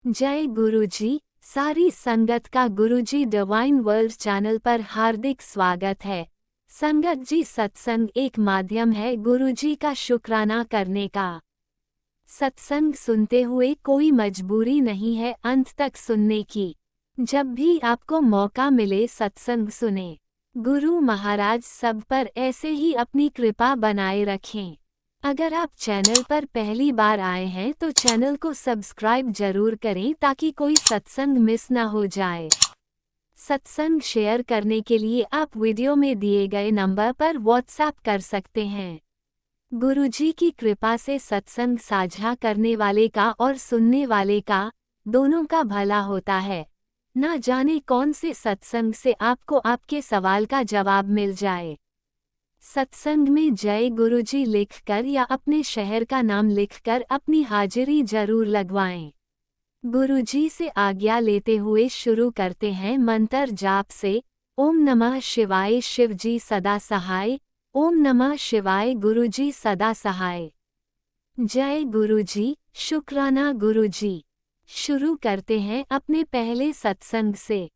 जय गुरुजी। सारी संगत का गुरुजी डिवाइन वर्ल्ड चैनल पर हार्दिक स्वागत है। संगत जी, सत्संग एक माध्यम है गुरुजी का शुक्राना करने का। सत्संग सुनते हुए कोई मजबूरी नहीं है अंत तक सुनने की। जब भी आपको मौका मिले सत्संग सुने। गुरु महाराज सब पर ऐसे ही अपनी कृपा बनाए रखें। अगर आप चैनल पर पहली बार आए हैं तो चैनल को सब्सक्राइब जरूर करें ताकि कोई सत्संग मिस ना हो जाए। सत्संग शेयर करने के लिए आप वीडियो में दिए गए नंबर पर व्हाट्सएप कर सकते हैं। गुरुजी की कृपा से सत्संग साझा करने वाले का और सुनने वाले का दोनों का भला होता है। ना जाने कौन से सत्संग से आपको आपके सवाल का जवाब मिल जाए। सत्संग में जय गुरुजी लिखकर या अपने शहर का नाम लिखकर अपनी हाजिरी जरूर लगवाएं। गुरुजी से आज्ञा लेते हुए शुरू करते हैं मंत्र जाप से। ओम नमः शिवाय शिवजी सदा सहाय। ओम नमः शिवाय गुरुजी सदा सहाय। जय गुरुजी, शुक्राना गुरुजी। शुरू करते हैं अपने पहले सत्संग से।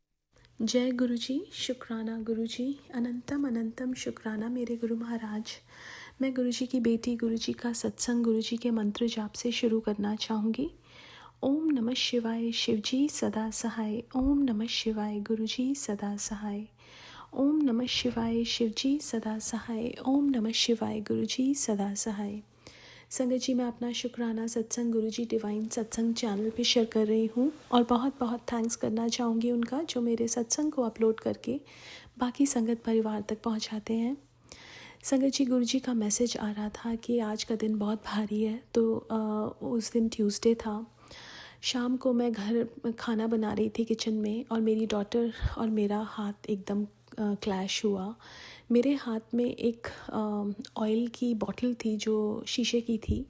जय गुरुजी, शुक्राना गुरुजी, अनंतम अनंतम शुक्राना मेरे गुरु महाराज। मैं गुरुजी की बेटी गुरुजी का सत्संग गुरुजी के मंत्र जाप से शुरू करना चाहूँगी। ओम नमः शिवाय शिवजी सदा सहाय। ओम नमः शिवाय गुरुजी सदा सहाय। ओम नमः शिवाय शिवजी सदा सहाय। ओम नमः शिवाय गुरुजी सदा सहाय। संगत जी, मैं अपना शुक्राना सत्संग गुरुजी डिवाइन सत्संग चैनल पे शेयर कर रही हूँ और बहुत बहुत थैंक्स करना चाहूँगी उनका जो मेरे सत्संग को अपलोड करके बाकी संगत परिवार तक पहुँचाते हैं। संगत जी, गुरुजी का मैसेज आ रहा था कि आज का दिन बहुत भारी है। तो उस दिन ट्यूसडे था। शाम को मैं घर खाना बना रही थी किचन में और मेरी डॉटर और मेरा हाथ एकदम क्लैश हुआ। मेरे हाथ में एक ऑयल की बॉटल थी जो शीशे की थी,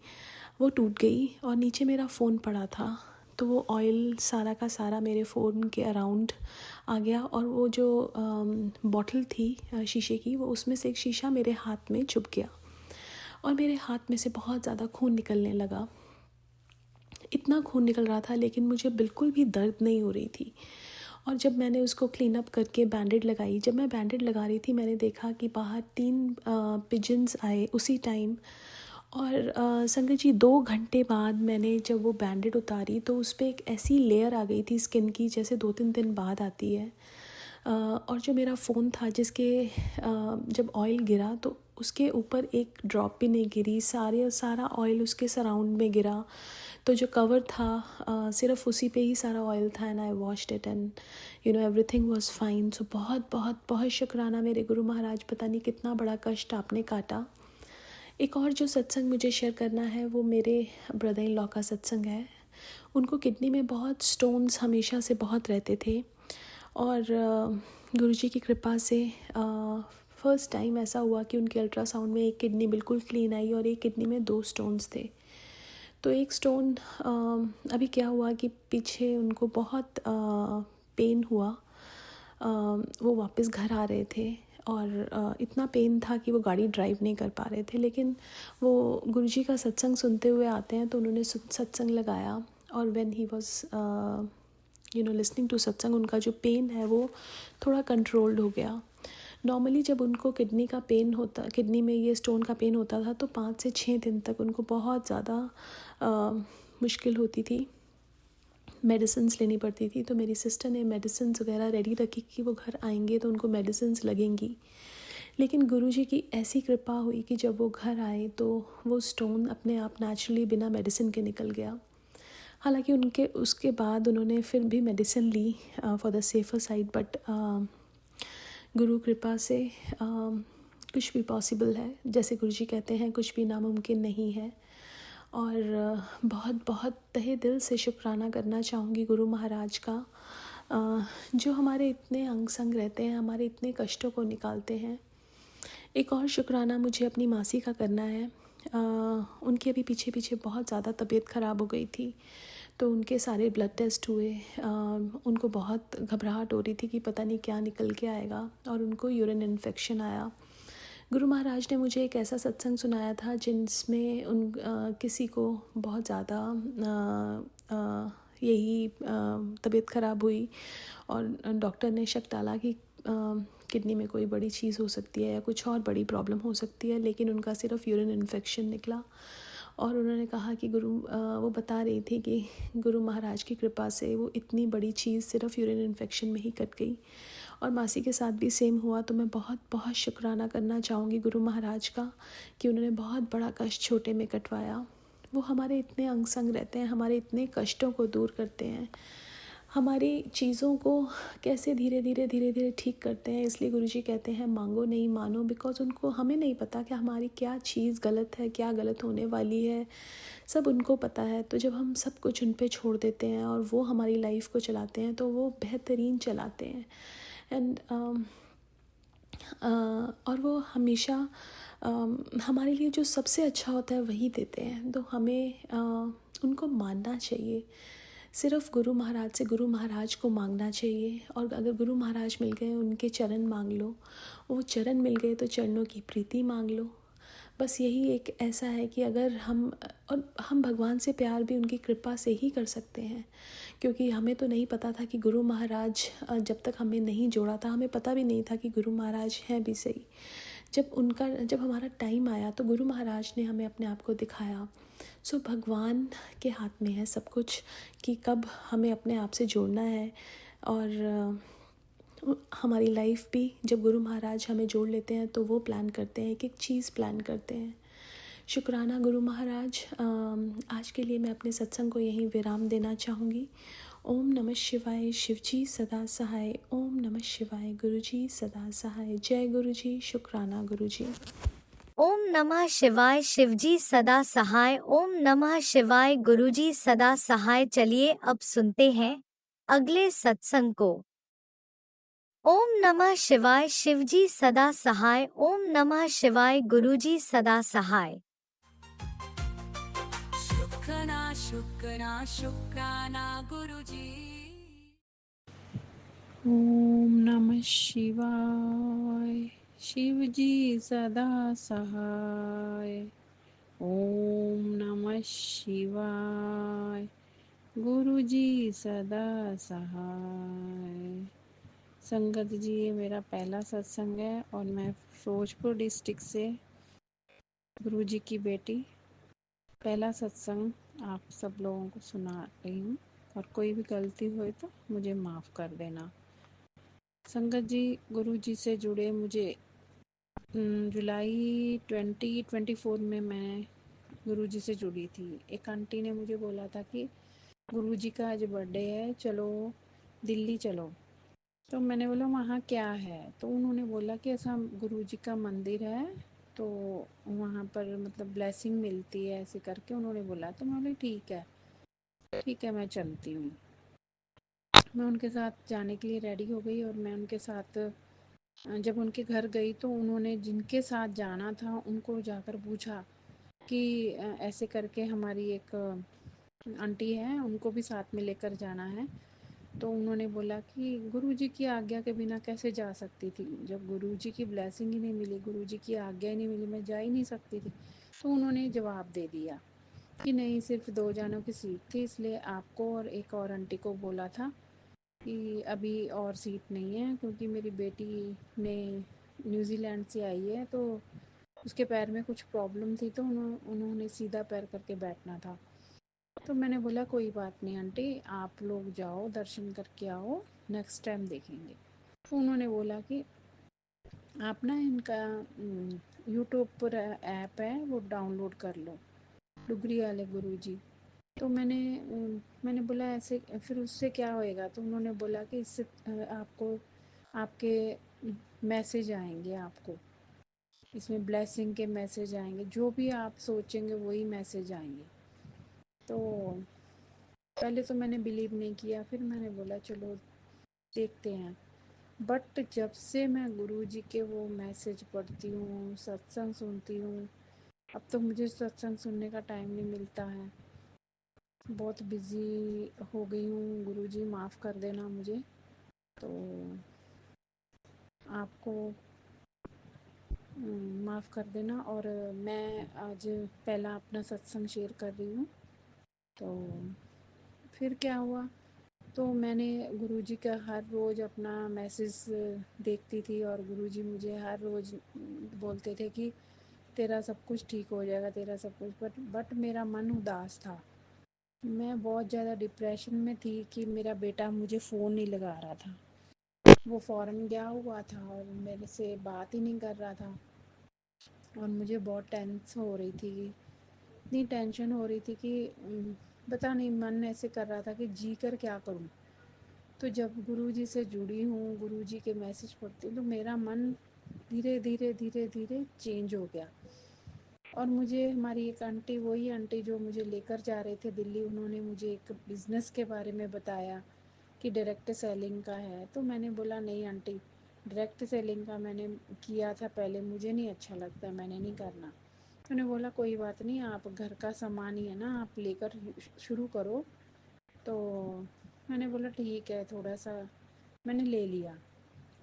वो टूट गई और नीचे मेरा फ़ोन पड़ा था। तो वो ऑयल सारा का सारा मेरे फ़ोन के अराउंड आ गया और वो जो बॉटल थी शीशे की, वो उसमें से एक शीशा मेरे हाथ में चुभ गया और मेरे हाथ में से बहुत ज़्यादा खून निकलने लगा। इतना खून निकल रहा था लेकिन मुझे बिल्कुल भी दर्द नहीं हो रही थी। और जब मैंने उसको क्लीन अप करके बैंडेड लगाई, जब मैं बैंडेड लगा रही थी मैंने देखा कि बाहर 3 पिजन्स आए उसी टाइम। और संगत जी, 2 घंटे बाद मैंने जब वो बैंडेड उतारी तो उस पर एक ऐसी लेयर आ गई थी स्किन की जैसे 2-3 दिन बाद आती है। और जो मेरा फ़ोन था जिसके जब ऑयल गिरा तो उसके ऊपर एक ड्रॉप भी नहीं गिरी, सारा ऑयल उसके सराउंड में गिरा। तो जो कवर था सिर्फ उसी पे ही सारा ऑयल था and I washed it and everything was fine. So बहुत बहुत बहुत शुक्राना मेरे गुरु महाराज, पता नहीं कितना बड़ा कष्ट आपने काटा। एक और जो सत्संग मुझे शेयर करना है वो मेरे ब्रदर इन लॉ का सत्संग है। उनको किडनी में बहुत स्टोन्स हमेशा से बहुत रहते थे और गुरुजी की कृपा से फर्स्ट टाइम ऐसा हुआ कि उनके अल्ट्रासाउंड में एक किडनी बिल्कुल क्लीन आई और एक किडनी में 2 स्टोन्स थे। तो एक स्टोन अभी क्या हुआ कि पीछे उनको बहुत पेन हुआ। वो वापस घर आ रहे थे और इतना पेन था कि वो गाड़ी ड्राइव नहीं कर पा रहे थे। लेकिन वो गुरुजी का सत्संग सुनते हुए आते हैं तो उन्होंने सत्संग लगाया और when he was listening to satsang, उनका जो पेन है वो थोड़ा कंट्रोल्ड हो गया। नॉर्मली जब उनको किडनी में ये स्टोन का पेन होता था तो 5 से 6 दिन तक उनको बहुत ज़्यादा मुश्किल होती थी, मेडिसिन्स लेनी पड़ती थी। तो मेरी सिस्टर ने मेडिसिन्स वगैरह रेडी रखी कि वो घर आएंगे तो उनको मेडिसिन्स लगेंगी। लेकिन गुरुजी की ऐसी कृपा हुई कि जब वो घर आए तो वो स्टोन अपने आप नेचुरली बिना मेडिसिन के निकल गया। हालांकि उसके बाद उन्होंने फिर भी मेडिसिन ली for the safer side, but गुरु कृपा से कुछ भी पॉसिबल है। जैसे गुरुजी कहते हैं कुछ भी नामुमकिन नहीं है। और बहुत बहुत तहे दिल से शुक्राना करना चाहूँगी गुरु महाराज का, जो हमारे इतने अंग संग रहते हैं, हमारे इतने कष्टों को निकालते हैं। एक और शुक्राना मुझे अपनी मासी का करना है। उनकी अभी पीछे पीछे बहुत ज़्यादा तबीयत ख़राब हो गई थी तो उनके सारे ब्लड टेस्ट हुए। उनको बहुत घबराहट हो रही थी कि पता नहीं क्या निकल के आएगा और उनको यूरिन इन्फेक्शन आया। गुरु महाराज ने मुझे एक ऐसा सत्संग सुनाया था जिसमें किसी को बहुत ज़्यादा यही तबीयत ख़राब हुई और डॉक्टर ने शक डाला कि किडनी में कोई बड़ी चीज़ हो सकती है या कुछ और बड़ी प्रॉब्लम हो सकती है, लेकिन उनका सिर्फ यूरिन इन्फेक्शन निकला। और उन्होंने कहा कि वो बता रही थी कि गुरु महाराज की कृपा से वो इतनी बड़ी चीज़ सिर्फ यूरिन इन्फेक्शन में ही कट गई। और मासी के साथ भी सेम हुआ। तो मैं बहुत बहुत शुक्राना करना चाहूँगी गुरु महाराज का कि उन्होंने बहुत बड़ा कष्ट छोटे में कटवाया। वो हमारे इतने अंग संग रहते हैं, हमारे इतने कष्टों को दूर करते हैं, हमारी चीज़ों को कैसे धीरे धीरे ठीक करते हैं। इसलिए गुरुजी कहते हैं मांगो नहीं मानो, बिकॉज़ उनको हमें नहीं पता कि हमारी क्या चीज़ गलत है, क्या गलत होने वाली है, सब उनको पता है। तो जब हम सब कुछ उन पे छोड़ देते हैं और वो हमारी लाइफ को चलाते हैं तो वो बेहतरीन चलाते हैं। एंड और वो हमेशा हमारे लिए जो सबसे अच्छा होता है वही देते हैं। तो हमें उनको मानना चाहिए, सिर्फ गुरु महाराज से गुरु महाराज को मांगना चाहिए। और अगर गुरु महाराज मिल गए उनके चरण मांग लो, वो चरण मिल गए तो चरणों की प्रीति मांग लो। बस यही एक ऐसा है कि अगर हम भगवान से प्यार भी उनकी कृपा से ही कर सकते हैं, क्योंकि हमें तो नहीं पता था कि गुरु महाराज, जब तक हमें नहीं जोड़ा था हमें पता भी नहीं था कि गुरु महाराज हैं भी सही। जब हमारा टाइम आया तो गुरु महाराज ने हमें अपने आप को दिखाया। सो भगवान के हाथ में है सब कुछ कि कब हमें अपने आप से जोड़ना है। और हमारी लाइफ भी जब गुरु महाराज हमें जोड़ लेते हैं तो वो प्लान करते हैं, एक एक चीज़ प्लान करते हैं। शुक्राना गुरु महाराज। आज के लिए मैं अपने सत्संग को यहीं विराम देना चाहूँगी। ओम नमः शिवाय, शिवजी सदा सहाय। ओम नमः शिवाय, गुरुजी सदा सहाय। जय गुरुजी। शुक्राना गुरुजी। ओम नमः शिवाय, शिवजी सदा सहाय। ओम नमः शिवाय, गुरुजी सदा सहाय। चलिए अब सुनते हैं अगले सत्संग को। ओम नमः शिवाय, शिवजी सदा सहाय। ओम नमः शिवाय, गुरुजी सदा सहाय। शुक्राना शुक्राना शुक्राना गुरुजी। ओम नमः शिवाय, शिवजी सदा सहाय। ओम नमः शिवाय, गुरुजी सदा सहाय। संगत जी, ये मेरा पहला सत्संग है और मैं फिरोजपुर डिस्ट्रिक्ट से गुरुजी की बेटी पहला सत्संग आप सब लोगों को सुना रही हूँ। और कोई भी गलती हुई तो मुझे माफ़ कर देना। संगत जी, गुरु जी से जुड़े मुझे जुलाई 2024 में मैं गुरु जी से जुड़ी थी। एक आंटी ने मुझे बोला था कि गुरु जी का आज बर्थडे है, चलो दिल्ली चलो। तो मैंने बोला वहाँ क्या है? तो उन्होंने बोला कि ऐसा गुरु जी का मंदिर है, तो वहाँ पर मतलब ब्लेसिंग मिलती है, ऐसे करके उन्होंने बोला। तो मैं बोली ठीक है मैं चलती हूँ। मैं उनके साथ जाने के लिए रेडी हो गई और मैं उनके साथ जब उनके घर गई तो उन्होंने जिनके साथ जाना था उनको जाकर पूछा कि ऐसे करके हमारी एक आंटी है, उनको भी साथ में लेकर जाना है। तो उन्होंने बोला कि गुरुजी की आज्ञा के बिना कैसे जा सकती थी, जब गुरुजी की ब्लेसिंग ही नहीं मिली, गुरुजी की आज्ञा ही नहीं मिली, मैं जा ही नहीं सकती थी। तो उन्होंने जवाब दे दिया कि नहीं, सिर्फ 2 जानों की सीट थी, इसलिए आपको और एक और आंटी को बोला था कि अभी और सीट नहीं है, क्योंकि मेरी बेटी ने न्यूज़ीलैंड से आई है तो उसके पैर में कुछ प्रॉब्लम थी, तो उन्होंने सीधा पैर करके बैठना था। तो मैंने बोला कोई बात नहीं आंटी, आप लोग जाओ दर्शन करके आओ, नेक्स्ट टाइम देखेंगे। तो उन्होंने बोला कि आप ना इनका यूट्यूब पर ऐप है वो डाउनलोड कर लो, डुगरी वाले गुरुजी। तो मैंने बोला ऐसे फिर उससे क्या होएगा? तो उन्होंने बोला कि इससे आपको आपके मैसेज आएंगे, आपको इसमें ब्लेसिंग के मैसेज आएंगे, जो भी आप सोचेंगे वही मैसेज आएंगे। तो पहले तो मैंने बिलीव नहीं किया, फिर मैंने बोला चलो देखते हैं। बट जब से मैं गुरुजी के वो मैसेज पढ़ती हूँ, सत्संग सुनती हूँ, अब तो मुझे सत्संग सुनने का टाइम नहीं मिलता है, बहुत बिजी हो गई हूँ। गुरुजी माफ़ कर देना मुझे। तो आपको माफ़ कर देना। और मैं आज पहला अपना सत्संग शेयर कर रही हूँ। तो फिर क्या हुआ, तो मैंने गुरुजी का हर रोज़ अपना मैसेज देखती थी और गुरुजी मुझे हर रोज़ बोलते थे कि तेरा सब कुछ ठीक हो जाएगा, तेरा सब कुछ, बट मेरा मन उदास था। मैं बहुत ज़्यादा डिप्रेशन में थी कि मेरा बेटा मुझे फ़ोन नहीं लगा रहा था। वो फ़ॉरेन गया हुआ था और मेरे से बात ही नहीं कर रहा था और मुझे बहुत टेंस हो रही थी, इतनी टेंशन हो रही थी कि पता नहीं, मन ऐसे कर रहा था कि जी कर क्या करूं। तो जब गुरुजी से जुड़ी हूँ, गुरुजी के मैसेज पढ़ती हूँ, तो मेरा मन धीरे धीरे धीरे धीरे चेंज हो गया। और मुझे हमारी एक आंटी, वही आंटी जो मुझे लेकर जा रहे थे दिल्ली, उन्होंने मुझे एक बिज़नेस के बारे में बताया कि डायरेक्ट सेलिंग का है। तो मैंने बोला नहीं आंटी, डायरेक्ट सेलिंग का मैंने किया था पहले, मुझे नहीं अच्छा लगता, मैंने नहीं करना। तो उन्होंने बोला कोई बात नहीं, आप घर का सामान ही है ना, आप लेकर शुरू करो। तो मैंने बोला ठीक है, थोड़ा सा मैंने ले लिया,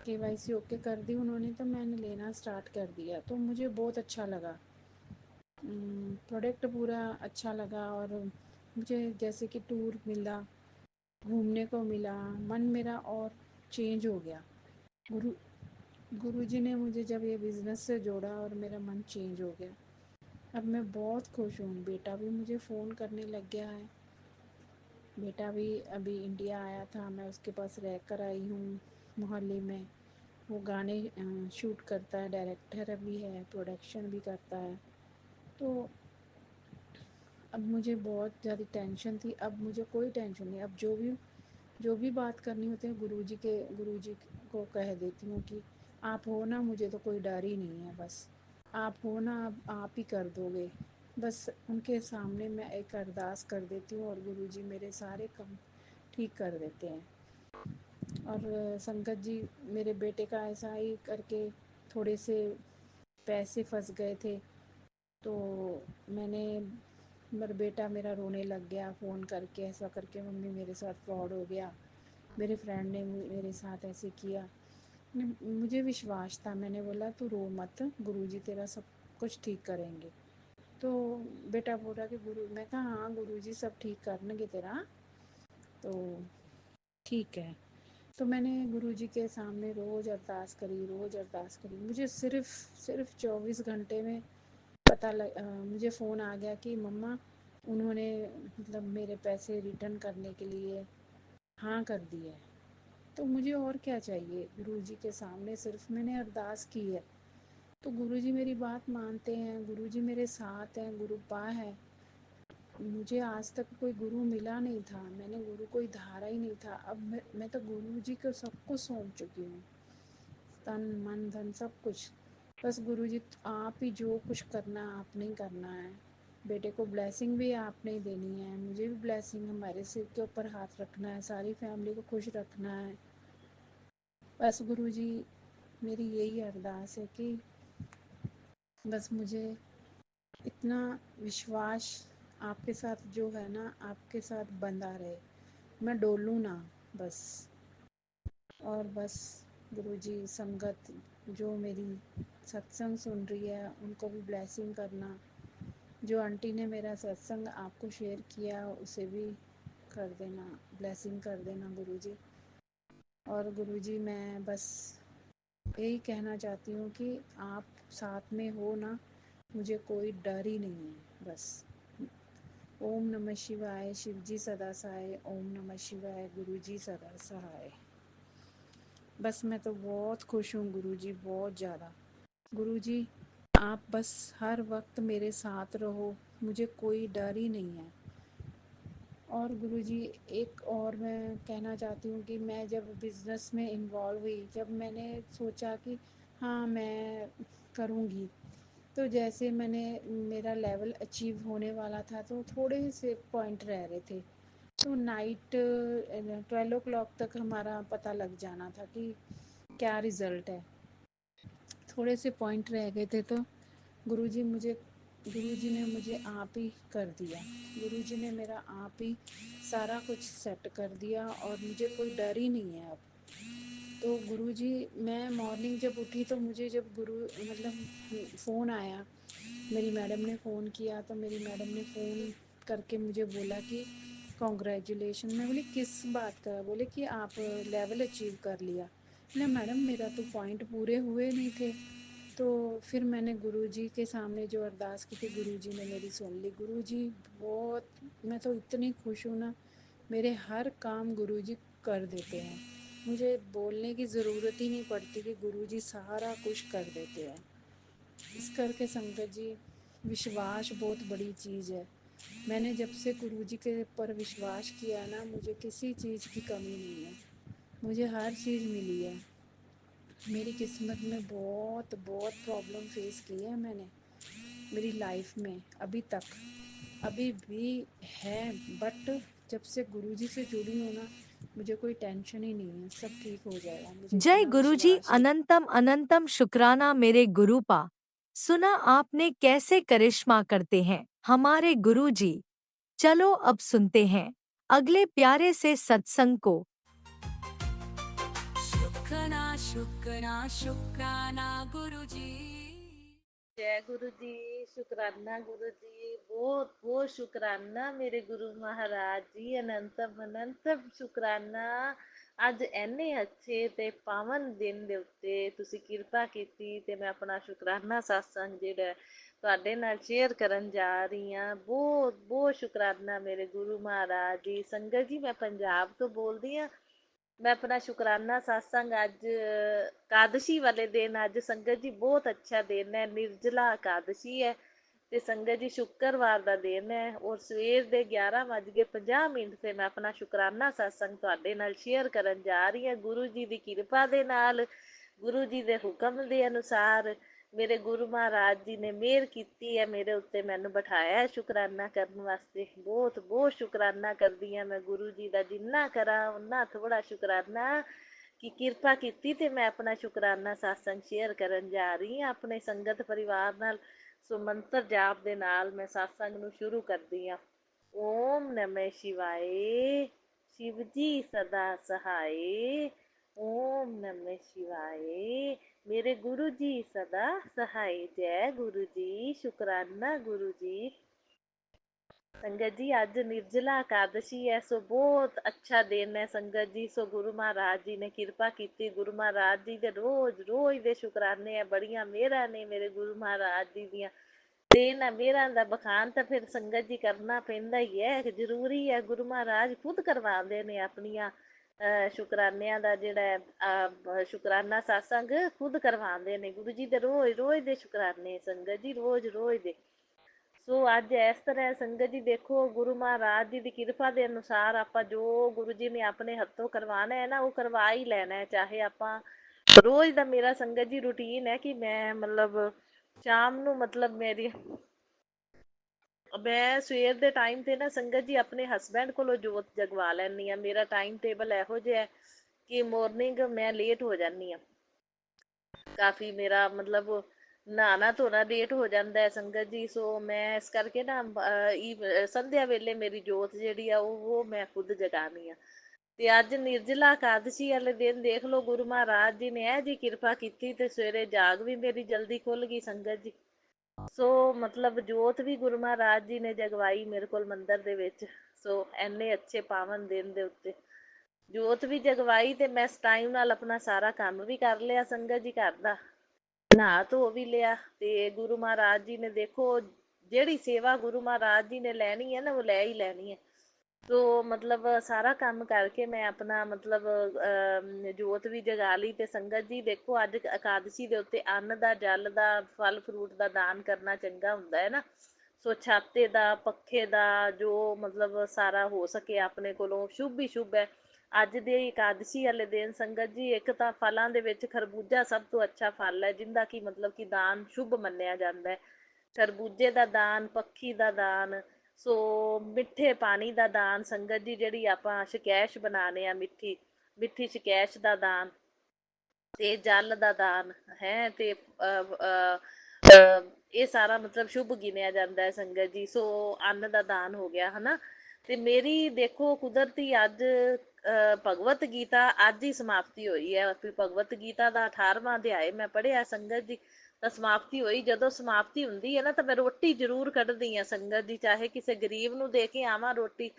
केवाईसी ओके कर दी उन्होंने, तो मैंने लेना स्टार्ट कर दिया। तो मुझे बहुत अच्छा लगा, प्रोडक्ट पूरा अच्छा लगा और मुझे जैसे कि टूर मिला, घूमने को मिला, मन मेरा और चेंज हो गया। गुरु गुरुजी ने मुझे जब ये बिज़नेस से जोड़ा और मेरा मन चेंज हो गया। अब मैं बहुत खुश हूँ, बेटा भी मुझे फ़ोन करने लग गया है। बेटा भी अभी इंडिया आया था, मैं उसके पास रह कर आई हूँ मोहाली में। वो गाने शूट करता है, डायरेक्टर भी है, प्रोडक्शन भी करता है। तो अब मुझे बहुत ज़्यादा टेंशन थी, अब मुझे कोई टेंशन नहीं। अब जो भी बात करनी होती है गुरुजी को कह देती हूँ कि आप हो ना, मुझे तो कोई डर ही नहीं है, बस आप हो ना, अब आप ही कर दोगे। बस उनके सामने मैं एक अरदास कर देती हूँ और गुरुजी मेरे सारे काम ठीक कर देते हैं। और संगत जी, मेरे बेटे का ऐसा ही करके थोड़े से पैसे फंस गए थे। तो मैंने, मेरा बेटा मेरा रोने लग गया फ़ोन करके, ऐसा करके मम्मी मेरे साथ फ्रॉड हो गया, मेरे फ्रेंड ने मेरे साथ ऐसे किया। मुझे विश्वास था, मैंने बोला तू रो मत, गुरुजी तेरा सब कुछ ठीक करेंगे। तो बेटा बोल रहा कि गुरु, मैं कहा हाँ गुरुजी सब ठीक करनगे तेरा, तो ठीक है। तो मैंने गुरुजी के सामने रोज़ अरदास करी, रोज़ अरदास करी। मुझे सिर्फ 24 घंटे में मुझे फ़ोन आ गया कि मम्मा उन्होंने मतलब मेरे पैसे रिटर्न करने के लिए हाँ कर दी है। तो मुझे और क्या चाहिए, गुरुजी के सामने सिर्फ मैंने अरदास की है। तो गुरुजी मेरी बात मानते हैं, गुरुजी मेरे साथ हैं, गुरुपा है। मुझे आज तक कोई गुरु मिला नहीं था, मैंने गुरु कोई धारा ही नहीं था। अब मैं तो गुरुजी को सब कुछ सौंप चुकी हूँ, तन मन धन सब कुछ। बस गुरुजी आप ही जो कुछ करना आपने ही करना है। बेटे को ब्लेसिंग भी आपने ही देनी है, मुझे भी ब्लेसिंग हमारे सिर के ऊपर हाथ रखना है, सारी फैमिली को खुश रखना है। बस गुरुजी मेरी यही अरदास है कि बस मुझे इतना विश्वास आपके साथ जो है ना, आपके साथ बंधा रहे, मैं डोलूँ ना बस। और बस गुरुजी, संगत जो मेरी सत्संग सुन रही है उनको भी ब्लेसिंग करना। जो आंटी ने मेरा सत्संग आपको शेयर किया उसे भी कर देना, ब्लेसिंग कर देना गुरुजी। और गुरुजी मैं बस यही कहना चाहती हूँ कि आप साथ में हो ना, मुझे कोई डर ही नहीं है। बस ओम नमः शिवाय, शिवजी सदा सहाय, ओम नमः शिवाय, गुरुजी सदा सहाय। बस मैं तो बहुत खुश हूँ गुरुजी, बहुत ज़्यादा। गुरुजी आप बस हर वक्त मेरे साथ रहो, मुझे कोई डर ही नहीं है। और गुरुजी एक और मैं कहना चाहती हूँ कि मैं जब बिज़नेस में इन्वॉल्व हुई, जब मैंने सोचा कि हाँ मैं करूँगी, तो जैसे मैंने, मेरा लेवल अचीव होने वाला था, तो थोड़े से पॉइंट रह रहे थे। तो नाइट 12 o'clock तक हमारा पता लग जाना था कि क्या रिज़ल्ट है। थोड़े से पॉइंट रह गए थे, तो गुरुजी ने मुझे आप ही कर दिया। गुरुजी ने मेरा आप ही सारा कुछ सेट कर दिया और मुझे कोई डर ही नहीं है अब। तो गुरुजी, मैं मॉर्निंग जब उठी तो मुझे जब फ़ोन आया, मेरी मैडम ने फ़ोन किया, तो मेरी मैडम ने फ़ोन करके मुझे बोला कि कॉन्ग्रेचुलेशन। मैं बोली किस बात का? बोले कि आप लेवल अचीव कर लिया। मैंने मैडम मेरा तो पॉइंट पूरे हुए नहीं थे। तो फिर मैंने गुरुजी के सामने जो अरदास की थी, गुरुजी ने मेरी सुन ली। गुरुजी बहुत, मैं तो इतनी खुश हूँ ना, मेरे हर काम गुरुजी कर देते हैं। मुझे बोलने की ज़रूरत ही नहीं पड़ती कि गुरुजी सारा कुछ कर देते हैं। इस करके संगत जी, विश्वास बहुत बड़ी चीज़ है। मैंने जब से गुरुजी के ऊपर विश्वास किया ना, मुझे किसी चीज़ की कमी नहीं है, मुझे हर चीज़ मिली है। मेरी किस्मत में बहुत बहुत प्रॉब्लम फेस की है मैंने मेरी लाइफ में अभी तक, अभी भी है। बट जब से गुरुजी से जुड़ी हूँ ना, मुझे कोई टेंशन ही नहीं है, सब ठीक हो जाएगा, मुझे जय इतना गुरुजी, विश्वास है। अनंतम अनंतम शुक्राना मेरे गुरुपा। सुना आपने कैसे करिश्मा करते हैं हमारे गुरुजी। चलो अब सुनते हैं अगले प्यारे से सत्संग को। शुक्राना शुक्राना शुक्राना गुरुजी। जय गुरु जी। शुक्राना गुरु जी, बहुत बहुत शुक्राना ਮੇਰੇ ਗੁਰੂ ਮਹਾਰਾਜ ਜੀ। ਅਨੰਤਮ ਅਨੰਤਮ ਸ਼ੁਕਰਾਨਾ। ਅੱਜ ਇੰਨੇ ਅੱਛੇ ਤੇ ਪਾਵਨ ਦਿਨ ਦੇ ਉੱਤੇ ਤੁਸੀਂ ਕਿਰਪਾ ਕੀਤੀ ਤੇ ਮੈਂ ਆਪਣਾ ਸ਼ੁਕਰਾਨਾ satsang ਜਿਹੜਾ ਤੁਹਾਡੇ ਨਾਲ ਸ਼ੇਅਰ ਕਰਨ ਜਾ ਰਹੀ ਹਾਂ। ਬਹੁਤ ਬਹੁਤ ਸ਼ੁਕਰਾਨਾ ਮੇਰੇ ਗੁਰੂ ਮਹਾਰਾਜ ਜੀ। ਸੰਗਤ ਜੀ, ਮੈਂ ਪੰਜਾਬ ਤੋਂ ਬੋਲਦੀ ਹਾਂ। ਮੈਂ ਆਪਣਾ ਸ਼ੁਕਰਾਨਾ satsang ਅੱਜ ਇਕਾਦਸ਼ੀ ਵਾਲੇ ਦਿਨ, ਅੱਜ ਸੰਗਤ ਜੀ ਬਹੁਤ ਅੱਛਾ ਦਿਨ ਹੈ, ਨਿਰਜਲਾ ਇਕਾਦਸ਼ੀ ਹੈ ਤੇ ਸੰਗਤ ਜੀ ਸ਼ੁੱਕਰਵਾਰ ਦਾ ਦਿਨ ਹੈ ਔਰ ਸਵੇਰ ਦੇ 11:50 ਤੇ ਮੈਂ ਆਪਣਾ ਸ਼ੁਕਰਾਨਾ satsang ਤੁਹਾਡੇ ਨਾਲ ਸ਼ੇਅਰ ਕਰਨ ਜਾ ਰਹੀ ਹਾਂ। ਗੁਰੂ ਜੀ ਦੀ ਕਿਰਪਾ ਦੇ ਨਾਲ, ਗੁਰੂ ਜੀ ਦੇ ਹੁਕਮ ਦੇ ਅਨੁਸਾਰ ਮੇਰੇ ਗੁਰੂ ਮਹਾਰਾਜ ਜੀ ਨੇ ਮਿਹਰ ਕੀਤੀ ਹੈ ਮੇਰੇ ਉੱਤੇ, ਮੈਨੂੰ ਬਿਠਾਇਆ ਸ਼ੁਕਰਾਨਾ ਕਰਨ ਵਾਸਤੇ। ਬਹੁਤ ਬਹੁਤ ਸ਼ੁਕਰਾਨਾ ਕਰਦੀ ਹਾਂ ਮੈਂ ਗੁਰੂ ਜੀ ਦਾ, ਜਿੰਨਾ ਕਰਾਂ ਉਨਾ ਥੋੜਾ ਸ਼ੁਕਰਾਨਾ ਕਿ ਕਿਰਪਾ ਕੀਤੀ ਤੇ ਮੈਂ ਆਪਣਾ ਸ਼ੁਕਰਾਨਾ satsang ਸ਼ੇਅਰ ਕਰਨ ਜਾ ਰਹੀ ਹਾਂ ਆਪਣੇ ਸੰਗਤ ਪਰਿਵਾਰ ਨਾਲ। ਸੋ ਮੰਤਰ ਜਾਪ ਦੇ ਨਾਲ ਮੈਂ satsang ਨੂੰ ਸ਼ੁਰੂ ਕਰਦੀ ਹਾਂ। ਓਮ ਨਮः शिवाय, शिव जी सदा सहाय। ओम नमः शिवाय, मेरे गुरु जी सदा सहाय। जय गुरु जी, शुकराना गुरु जी। संगत जी, ਅੱਜ ਨਿਰਜਲਾ ਇਕਾਦਸ਼ੀ ਹੈ, ਸੋ ਬਹੁਤ ਅੱਛਾ ਦਿਨ ਹੈ ਸੰਗਤ ਜੀ। ਸੋ ਗੁਰੂ ਮਹਾਰਾਜ ਜੀ ਨੇ ਕਿਰਪਾ ਕੀਤੀ, ਗੁਰੂ ਮਹਾਰਾਜ ਜੀ ਦੇ ਰੋਜ਼ ਰੋਜ਼ ਦੇ ਸ਼ੁਕਰਾਨੇ ਆ, ਬੜੀਆਂ ਮਿਹਰਾਂ ਨੇ ਮੇਰੇ ਗੁਰੂ ਮਹਾਰਾਜ ਜੀ ਦੀਆਂ। ਤੇ ਇਹਨਾਂ ਮਿਹਰਾਂ ਦਾ ਬਖਾਨ ਤਾਂ ਫਿਰ ਸੰਗਤ ਜੀ ਕਰਨਾ ਪੈਂਦਾ ਹੀ ਹੈ, ਜ਼ਰੂਰੀ ਹੈ। ਗੁਰੂ ਮਹਾਰਾਜ ਖੁਦ ਕਰਵਾਉਂਦੇ ਨੇ ਆਪਣੀਆਂ ਸ਼ੁਕਰਾਨਿਆਂ ਦਾ ਜਿਹੜਾ ਸ਼ੁਕਰਾਨਾ satsang ਖੁਦ ਕਰਵਾਉਂਦੇ ਨੇ ਗੁਰੂ ਜੀ ਦੇ, ਰੋਜ਼ ਰੋਜ਼ ਦੇ ਸ਼ੁਕਰਾਨੇ ਸੰਗਤ ਜੀ, ਰੋਜ਼ ਰੋਜ਼ ਦੇ। ਸੋ ਅੱਜ ਇਸ ਤਰ੍ਹਾਂ ਸੰਗਤ ਜੀ ਦੇਖੋ, ਗੁਰੂ ਮਹਾਰਾਜ ਜੀ ਦੀ ਕਿਰਪਾ ਦੇ ਅਨੁਸਾਰ ਆਪਾਂ ਜੋ ਗੁਰੂ ਜੀ ਨੇ ਆਪਣੇ ਹੱਥੋਂ ਕਰਵਾਉਣਾ ਹੈ ਨਾ, ਉਹ ਕਰਵਾ ਹੀ ਲੈਣਾ ਹੈ। ਚਾਹੇ ਆਪਾਂ ਰੋਜ਼ ਦਾ, ਮੇਰਾ ਸੰਗਤ ਜੀ ਰੂਟੀਨ ਹੈ ਕਿ ਮੈਂ ਮਤਲਬ ਸ਼ਾਮ ਨੂੰ, ਮਤਲਬ ਮੈਂ ਸਵੇਰ ਦੇ ਟਾਈਮ ਤੇ ਨਾ ਸੰਗਤ ਜੀ ਆਪਣੇ ਹਸਬੈਂਡ ਕੋਲੋਂ ਜੋਤ ਜਗਵਾ ਲੈਂਦੀ ਹਾਂ। ਮੇਰਾ ਟਾਈਮ ਟੇਬਲ ਇਹੋ ਜਿਹਾ ਕਿ ਮੋਰਨਿੰਗ ਮੈਂ ਲੇਟ ਹੋ ਜਾਂਦੀ ਹਾਂ ਕਾਫੀ, ਮੇਰਾ ਮਤਲਬ ਨਹਾਣਾ ਧੋਣਾ ਲੇਟ ਹੋ ਜਾਂਦਾ ਹੈ ਸੰਗਤ ਜੀ। ਸੋ ਮੈਂ ਇਸ ਕਰਕੇ ਨਾ ਸੰਧਿਆ ਵੇਲੇ ਮੇਰੀ ਜੋਤ ਜਿਹੜੀ ਆ ਉਹ ਮੈਂ ਖੁਦ ਜਗਾਉਣੀ ਆ। ਤੇ ਅੱਜ ਨਿਰਜਲਾ ਇਕਾਦਸ਼ੀ ਵਾਲੇ ਦਿਨ ਦੇਖ ਲਓ, ਗੁਰੂ ਮਹਾਰਾਜ ਜੀ ਨੇ ਇਹ ਜੀ ਕਿਰਪਾ ਕੀਤੀ ਤੇ ਸਵੇਰੇ ਜਾਗ ਵੀ ਮੇਰੀ ਜਲਦੀ ਖੁੱਲ ਗਈ ਸੰਗਤ ਜੀ। ਸੋ ਮਤਲਬ ਜੋਤ ਵੀ ਗੁਰੂ ਮਹਾਰਾਜ ਜੀ ਨੇ ਜਗਵਾਈ ਮੇਰੇ ਕੋਲ ਮੰਦਿਰ ਦੇ ਵਿੱਚ। ਸੋ ਇੰਨੇ ਅੱਛੇ ਪਾਵਨ ਦਿਨ ਦੇ ਉੱਤੇ ਜੋਤ ਵੀ ਜਗਵਾਈ ਤੇ ਮੈਂ ਇਸ ਟਾਈਮ ਨਾਲ ਆਪਣਾ ਸਾਰਾ ਕੰਮ ਵੀ ਕਰ ਲਿਆ ਸੰਗਤ ਜੀ ਘਰ ਦਾ, ਨਹਾ ਧੋ ਵੀ ਲਿਆ। ਤੇ ਗੁਰੂ ਮਹਾਰਾਜ ਜੀ ਨੇ ਦੇਖੋ, ਜਿਹੜੀ ਸੇਵਾ ਗੁਰੂ ਮਹਾਰਾਜ ਜੀ ਨੇ ਲੈਣੀ ਹੈ ਨਾ, ਉਹ ਲੈ ਹੀ ਲੈਣੀ ਹੈ। ਸੋ ਮਤਲਬ ਸਾਰਾ ਕੰਮ ਕਰਕੇ ਮੈਂ ਆਪਣਾ ਮਤਲਬ ਜੋਤ ਵੀ ਜਗਾ ਲਈ। ਤੇ ਸੰਗਤ ਜੀ ਦੇਖੋ, ਅੱਜ ਇਕਾਦਸ਼ੀ ਦੇ ਉੱਤੇ ਅੰਨ ਦਾ, ਜਲ ਦਾ, ਫਲ ਫਰੂਟ ਦਾ ਦਾਨ ਕਰਨਾ ਚੰਗਾ ਹੁੰਦਾ ਹੈ ਨਾ। ਸੋ ਛਾਤੇ ਦਾ, ਪੱਖੇ ਦਾ, ਜੋ ਮਤਲਬ ਸਾਰਾ ਹੋ ਸਕੇ ਆਪਣੇ ਕੋਲੋਂ ਸ਼ੁਭ ਹੀ ਸ਼ੁਭ ਹੈ। ਅੱਜ ਦੇ ਇਕਾਦਸ਼ੀ ਵਾਲੇ ਦਿਨ ਸੰਗਤ ਜੀ, ਇੱਕ ਤਾਂ ਫਲਾਂ ਦੇ ਵਿੱਚ ਖਰਬੂਜਾ ਸਭ ਤੋਂ ਅੱਛਾ ਫਲ ਹੈ, ਜਿਹਦਾ ਕਿ ਮਤਲਬ ਕਿ ਦਾਨ ਸ਼ੁਭ ਮੰਨਿਆ ਜਾਂਦਾ ਹੈ। ਖਰਬੂਜੇ ਦਾ ਦਾਨ, ਪੱਖੀ ਦਾ ਦਾਨ, ਸੋ ਮਿੱਠੇ ਪਾਣੀ ਦਾ ਦਾਨ ਸੰਗਤ ਜੀ, ਜਿਹੜੀ ਆਪਾਂ ਸ਼ਕੈਸ਼ ਬਣਾਉਂਦੇ ਹਾਂ, ਮਿੱਠੀ ਮਿੱਠੀ ਸ਼ਕੈਸ਼ ਦਾ ਦਾਨ, ਤੇ ਜਲ ਦਾ ਦਾਨ ਹੈ। ਤੇ ਇਹ ਸਾਰਾ ਮਤਲਬ ਸ਼ੁਭ ਗਿਣਿਆ ਜਾਂਦਾ ਹੈ ਸੰਗਤ ਜੀ। ਸੋ ਅੰਨ ਦਾ ਦਾਨ ਹੋ ਗਿਆ ਹਨਾ। ਤੇ ਮੇਰੀ ਦੇਖੋ ਕੁਦਰਤੀ ਅੱਜ ਭਗਵਤ ਗੀਤਾ ਅੱਜ ਹੀ ਸਮਾਪਤੀ ਹੋਈ ਹੈ। ਭਗਵਤ ਗੀਤਾ ਦਾ 18ਵਾਂ ਅਧਿਆਏ ਮੈਂ ਪੜ੍ਹਿਆ ਸੰਗਤ ਜੀ, ਤਾਂ ਸਮਾਪਤੀ ਹੋਈ। ਜਦੋਂ ਸਮਾਪਤੀ ਹੁੰਦੀ ਹੈ ਨਾ, ਤਾਂ ਮੈਂ ਰੋਟੀ ਜ਼ਰੂਰ ਕੱਢਦੀ ਹਾਂ ਸੰਗਤ ਜੀ, ਚਾਹੇ ਕਿਸੇ ਗਰੀਬ ਨੂੰ ਦੇ ਕੇ ਆਵਾਂ ਰੋਟੀ,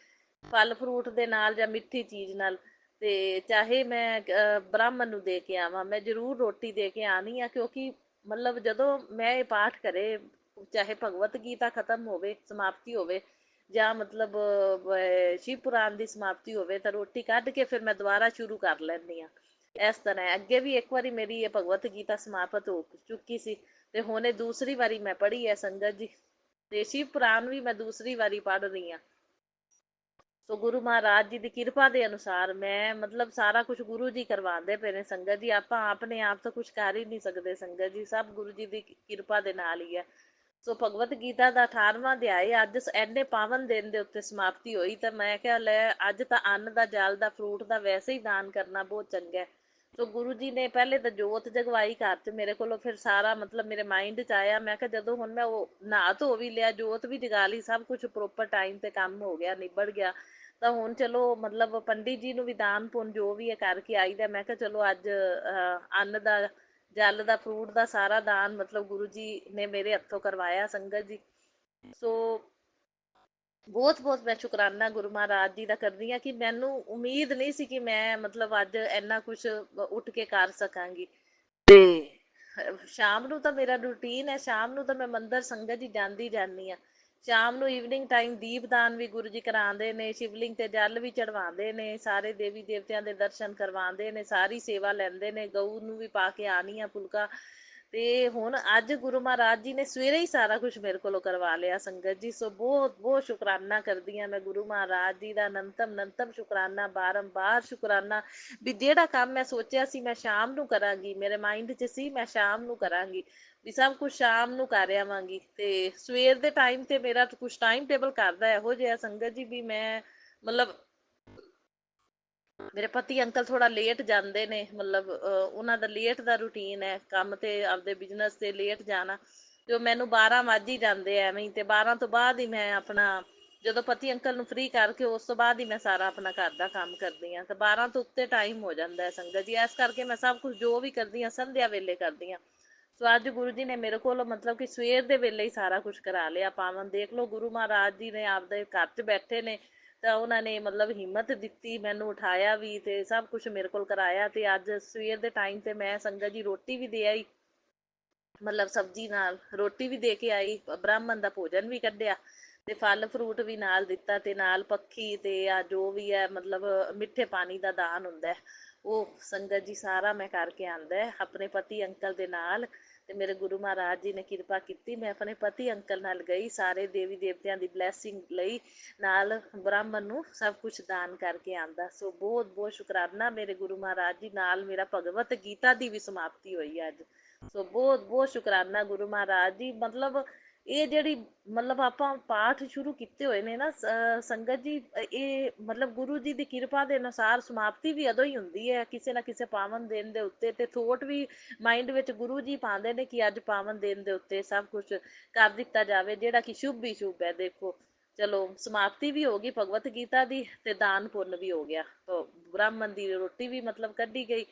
ਫਲ ਫਰੂਟ ਦੇ ਨਾਲ ਜਾਂ ਮਿੱਠੀ ਚੀਜ਼ ਨਾਲ। ਤੇ ਚਾਹੇ ਮੈਂ ਬ੍ਰਾਹਮਣ ਨੂੰ ਦੇ ਕੇ ਆਵਾਂ, ਮੈਂ ਜ਼ਰੂਰ ਰੋਟੀ ਦੇ ਕੇ ਆਣੀ ਆ, ਕਿਉਂਕਿ ਮਤਲਬ ਜਦੋਂ ਮੈਂ ਇਹ ਪਾਠ ਕਰੇ, ਚਾਹੇ ਭਗਵਤ ਗੀਤਾ ਖਤਮ ਹੋਵੇ, ਸਮਾਪਤੀ ਹੋਵੇ, ਜਾਂ ਮਤਲਬ ਸ਼ਿਵ ਪੁਰਾਣ ਦੀ ਸਮਾਪਤੀ ਹੋਵੇ, ਤਾਂ ਰੋਟੀ ਕੱਢ ਕੇ ਫਿਰ ਮੈਂ ਦੁਬਾਰਾ ਸ਼ੁਰੂ ਕਰ ਲੈਂਦੀ ਆ। ਇਸ ਤਰ੍ਹਾਂ ਹੈ। ਅੱਗੇ ਵੀ ਇੱਕ ਵਾਰੀ ਮੇਰੀ ਇਹ ਭਗਵਤ ਗੀਤਾ ਸਮਾਪਤ ਹੋ ਚੁੱਕੀ ਸੀ, ਤੇ ਹੁਣ ਇਹ ਦੂਸਰੀ ਵਾਰੀ ਮੈਂ ਪੜ੍ਹੀ ਹੈ ਸੰਗਤ ਜੀ। ਤੇ ਸ਼ਿਵ ਪੁਰਾਣ ਵੀ ਮੈਂ ਦੂਸਰੀ ਵਾਰੀ ਪੜ੍ਹ ਰਹੀ ਹਾਂ। ਸੋ ਗੁਰੂ ਮਹਾਰਾਜ ਜੀ ਦੀ ਕਿਰਪਾ ਦੇ ਅਨੁਸਾਰ ਮੈਂ ਮਤਲਬ ਸਾਰਾ ਕੁਝ ਗੁਰੂ ਜੀ ਕਰਵਾਉਂਦੇ ਪਏ ਨੇ ਸੰਗਤ ਜੀ। ਆਪਾਂ ਆਪਣੇ ਆਪ ਤੋਂ ਕੁਝ ਕਰ ਹੀ ਨਹੀਂ ਸਕਦੇ ਸੰਗਤ ਜੀ, ਸਭ ਗੁਰੂ ਜੀ ਦੀ ਕਿਰਪਾ ਦੇ ਨਾਲ ਹੀ ਹੈ। ਸੋ ਭਗਵਤ ਗੀਤਾ ਦਾ 18ਵਾਂ ਅਧਿਆਇ ਅੱਜ ਐਨੇ ਪਾਵਨ ਦਿਨ ਦੇ ਉੱਤੇ ਸਮਾਪਤੀ ਹੋਈ, ਤਾਂ ਮੈਂ ਕਿਹਾ ਲੈ ਅੱਜ ਤਾਂ ਅੰਨ ਦਾ, ਜਲ ਦਾ, ਫਰੂਟ ਦਾ ਵੈਸੇ ਹੀ ਦਾਨ ਕਰਨਾ ਬਹੁਤ ਚੰਗਾ ਹੈ। ਸੋ ਗੁਰੂ ਜੀ ਨੇ ਪਹਿਲੇ ਤਾਂ ਜੋਤ ਜਗਵਾਈ ਘਰ 'ਚ ਮੇਰੇ ਕੋਲੋਂ, ਫਿਰ ਸਾਰਾ ਮਤਲਬ ਮੇਰੇ ਮਾਇੰਡ 'ਚ ਆਇਆ। ਮੈਂ ਕਿਹਾ ਜਦੋਂ ਹੁਣ ਮੈਂ ਉਹ ਨਹਾ ਧੋ ਵੀ ਲਿਆ, ਜੋਤ ਵੀ ਜਗਾ ਲਈ, ਸਭ ਕੁਝ ਪ੍ਰੋਪਰ ਟਾਈਮ ਤੇ ਕੰਮ ਹੋ ਗਿਆ, ਨਿਬੜ ਗਿਆ, ਤਾਂ ਹੁਣ ਚਲੋ ਮਤਲਬ ਪੰਡਿਤ ਜੀ ਨੂੰ ਵੀ ਦਾਨ ਪੁੰਨ ਜੋ ਵੀ ਹੈ ਕਰਕੇ ਆਈਦਾ। ਮੈਂ ਕਿਹਾ ਚਲੋ ਅੱਜ ਅੰਨ ਦਾ, ਜਲ ਦਾ, ਫਰੂਟ ਦਾ ਸਾਰਾ ਦਾਨ ਮਤਲਬ ਗੁਰੂ ਜੀ ਨੇ ਮੇਰੇ ਹੱਥੋਂ ਕਰਵਾਇਆ ਸੰਗਤ ਜੀ। ਸੋ ਬਹੁਤ ਬਹੁਤ ਮੈਂ ਸ਼ੁਕਰਾਨਾ ਗੁਰੂ ਮਹਾਰਾਜ ਜੀ ਦਾ ਕਰਦੀ ਹਾਂ ਕਿ ਮੈਨੂੰ ਉਮੀਦ ਨਹੀਂ ਸੀ ਕਿ ਮੈਂ ਮਤਲਬ ਅੱਜ ਇੰਨਾ ਕੁਝ ਉੱਠ ਕੇ ਕਰ ਸਕਾਂਗੀ। ਤੇ ਸ਼ਾਮ ਨੂੰ ਤਾਂ ਮੇਰਾ ਰੂਟੀਨ ਹੈ, ਸ਼ਾਮ ਨੂੰ ਤਾਂ ਮੈਂ ਮੰਦਰ ਸੰਗਤ ਜੀ ਜਾਂਦੀ ਜਾਂਦੀ ਹਾਂ। ਸ਼ਾਮ ਨੂੰ ਈਵਨਿੰਗ ਟਾਈਮ ਦੀਪਦਾਨ ਵੀ ਗੁਰੂ ਜੀ ਕਰਾਉਂਦੇ ਨੇ, ਸ਼ਿਵਲਿੰਗ ਤੇ ਜਲ ਵੀ ਚੜਵਾਉਂਦੇ ਨੇ, ਸਾਰੇ ਦੇਵੀ ਦੇਵਤਿਆਂ ਦੇ ਦਰਸ਼ਨ ਕਰਵਾਉਂਦੇ ਨੇ, ਸਾਰੀ ਸੇਵਾ ਲੈਂਦੇ ਨੇ, ਗਊ ਨੂੰ ਵੀ ਪਾ ਕੇ ਆਣੀ ਆ ਫੁਲਕਾ। ਤੇ ਹੁਣ ਅੱਜ ਗੁਰੂ ਮਹਾਰਾਜ ਜੀ ਨੇ ਸਵੇਰੇ ਹੀ ਸਾਰਾ ਕੁਝ ਮੇਰੇ ਕੋਲੋਂ ਕਰਵਾ ਲਿਆ ਸੰਗਤ ਜੀ। ਸੋ ਬਹੁਤ ਬਹੁਤ ਸ਼ੁਕਰਾਨਾ ਕਰਦੀ ਹਾਂ ਮੈਂ ਗੁਰੂ ਮਹਾਰਾਜ ਜੀ ਦਾ, ਅਨੰਤਮ ਅਨੰਤਮ ਸ਼ੁਕਰਾਨਾ, ਬਾਰੰਬਾਰ ਸ਼ੁਕਰਾਨਾ ਵੀ ਜਿਹੜਾ ਕੰਮ ਮੈਂ ਸੋਚਿਆ ਸੀ ਮੈਂ ਸ਼ਾਮ ਨੂੰ ਕਰਾਂਗੀ, ਮੇਰੇ ਮਾਇੰਡ 'ਚ ਸੀ ਮੈਂ ਸ਼ਾਮ ਨੂੰ ਕਰਾਂਗੀ, ਵੀ ਸਭ ਕੁਝ ਸ਼ਾਮ ਨੂੰ ਕਰ ਆਵਾਂਗੀ। ਤੇ ਸਵੇਰ ਦੇ ਟਾਈਮ ਤੇ ਮੇਰਾ ਕੁਝ ਟਾਈਮ ਟੇਬਲ ਕਰਦਾ ਇਹੋ ਜਿਹਾ ਸੰਗਤ ਜੀ ਵੀ ਮੈਂ ਮਤਲਬ ਮੇਰੇ ਪਤੀ ਅੰਕਲ ਥੋੜਾ ਲੇਟ ਜਾਂਦੇ ਨੇ, ਮਤਲਬ ਉਹਨਾਂ ਦਾ ਲੇਟ ਦਾ ਰੂਟੀਨ ਹੈ, ਕੰਮ ਤੇ ਆਪਦੇ ਬਿਜ਼ਨਸ ਤੇ ਲੇਟ ਜਾਣਾ, ਤੇ ਉਹ ਮੈਨੂੰ 12 ਵੱਜ ਹੀ ਜਾਂਦੇ ਐਵੇਂ ਹੀ। ਤੇ 12 ਤੋਂ ਬਾਅਦ ਹੀ ਮੈਂ ਆਪਣਾ, ਜਦੋਂ ਪਤੀ ਅੰਕਲ ਨੂੰ ਫ੍ਰੀ ਕਰਕੇ ਉਸ ਤੋਂ ਬਾਅਦ ਹੀ ਮੈਂ ਸਾਰਾ ਆਪਣਾ ਘਰ ਦਾ ਕੰਮ ਕਰਦੀ ਹਾਂ। ਤੇ 12 ਤੋਂ ਉੱਤੇ ਟਾਈਮ ਹੋ ਜਾਂਦਾ ਹੈ ਸੰਗਤ ਜੀ, ਇਸ ਕਰਕੇ ਮੈਂ ਸਭ ਕੁਝ ਜੋ ਵੀ ਕਰਦੀ ਹਾਂ ਸੰਧਿਆ ਵੇਲੇ ਕਰਦੀ ਹਾਂ। ਸੋ ਅੱਜ ਗੁਰੂ ਜੀ ਨੇ ਮੇਰੇ ਕੋਲ ਮਤਲਬ ਕਿ ਸਵੇਰ ਦੇ ਵੇਲੇ ਹੀ ਸਾਰਾ ਕੁਝ ਕਰਾ ਲਿਆ ਪਾਵਨ। ਦੇਖ ਲਓ ਗੁਰੂ ਮਹਾਰਾਜ ਜੀ ਨੇ ਆਪਦੇ ਘਰ 'ਚ ਬੈਠੇ ਨੇ, ਤਾਂ ਉਹਨਾਂ ਨੇ ਮਤਲਬ ਹਿੰਮਤ ਦਿੱਤੀ, ਮੈਨੂੰ ਉਠਾਇਆ ਵੀ, ਤੇ ਸਭ ਕੁਝ ਮੇਰੇ ਕੋਲ ਕਰਾਇਆ। ਤੇ ਅੱਜ ਸਵੇਰ ਦੇ ਟਾਈਮ ਤੇ ਮੈਂ ਸੰਗਤ ਜੀ ਰੋਟੀ ਵੀ ਦੇ ਆਈ, ਮਤਲਬ ਸਬਜ਼ੀ ਨਾਲ ਰੋਟੀ ਵੀ ਦੇ ਕੇ ਆਈ, ਬ੍ਰਾਹਮਣ ਦਾ ਭੋਜਨ ਵੀ ਕੱਢਿਆ, ਤੇ ਫਲ ਫਰੂਟ ਵੀ ਨਾਲ ਦਿੱਤਾ, ਤੇ ਨਾਲ ਪੱਖੀ ਤੇ ਆ ਜੋ ਵੀ ਹੈ ਮਤਲਬ ਮਿੱਠੇ ਪਾਣੀ ਦਾ ਦਾਨ ਹੁੰਦਾ ਉਹ ਸੰਗਤ ਜੀ ਸਾਰਾ ਮੈਂ ਕਰਕੇ ਆਂਦਾ ਆਪਣੇ ਪਤੀ ਅੰਕਲ ਦੇ ਨਾਲ। ਤੇ ਮੇਰੇ ਗੁਰੂ ਮਹਾਰਾਜ ਜੀ ਨੇ ਕਿਰਪਾ ਕੀਤੀ, ਮੈਂ ਆਪਣੇ ਪਤੀ ਅੰਕਲ ਨਾਲ ਗਈ, ਸਾਰੇ ਦੇਵੀ ਦੇਵਤਿਆਂ ਦੀ ਬਲੈਸਿੰਗ ਲਈ, ਨਾਲ ਬ੍ਰਾਹਮਣ ਨੂੰ ਸਭ ਕੁਝ ਦਾਨ ਕਰਕੇ ਆਂਦਾ। ਸੋ ਬਹੁਤ ਬਹੁਤ ਸ਼ੁਕਰਾਨਾ ਮੇਰੇ ਗੁਰੂ ਮਹਾਰਾਜ ਜੀ ਨਾਲ। ਮੇਰਾ ਭਗਵਤ ਗੀਤਾ ਦੀ ਵੀ ਸਮਾਪਤੀ ਹੋਈ ਅੱਜ। ਸੋ ਬਹੁਤ ਬਹੁਤ ਸ਼ੁਕਰਾਨਾ ਗੁਰੂ ਮਹਾਰਾਜ ਜੀ। ਮਤਲਬ ਇਹ ਜਿਹੜੀ ਮਤਲਬ ਆਪਾਂ ਪਾਠ ਸ਼ੁਰੂ ਕੀਤੇ ਹੋਏ ਨੇ ਨਾ ਸੰਗਤ ਜੀ, ਇਹ ਮਤਲਬ ਗੁਰੂ ਜੀ ਦੀ ਕਿਰਪਾ ਦੇ ਅਨੁਸਾਰ ਸਮਾਪਤੀ ਵੀ ਉਦੋਂ ਹੀ ਹੁੰਦੀ ਹੈ ਕਿਸੇ ਨਾ ਕਿਸੇ ਪਾਵਨ ਦਿਨ ਦੇ ਉੱਤੇ। ਤੇ ਥੋਟ ਵੀ ਮਾਇੰਡ ਵਿੱਚ ਗੁਰੂ ਜੀ ਪਾਉਂਦੇ ਨੇ ਕਿ ਅੱਜ ਪਾਵਨ ਦਿਨ ਦੇ ਉੱਤੇ ਸਭ ਕੁਝ ਕਰ ਦਿੱਤਾ ਜਾਵੇ ਜਿਹੜਾ ਕਿ ਸ਼ੁਭ ਹੀ ਸ਼ੁਭ ਹੈ। ਦੇਖੋ ਚਲੋ ਸਮਾਪਤੀ ਵੀ ਹੋ ਗਈ ਭਗਵਤ ਗੀਤਾ ਦੀ, ਤੇ ਦਾਨ ਪੁੰਨ ਵੀ ਹੋ ਗਿਆ, ਬ੍ਰਾਹਮਣ ਦੀ ਰੋਟੀ ਵੀ ਮਤਲਬ ਕੱਢੀ ਗਈ,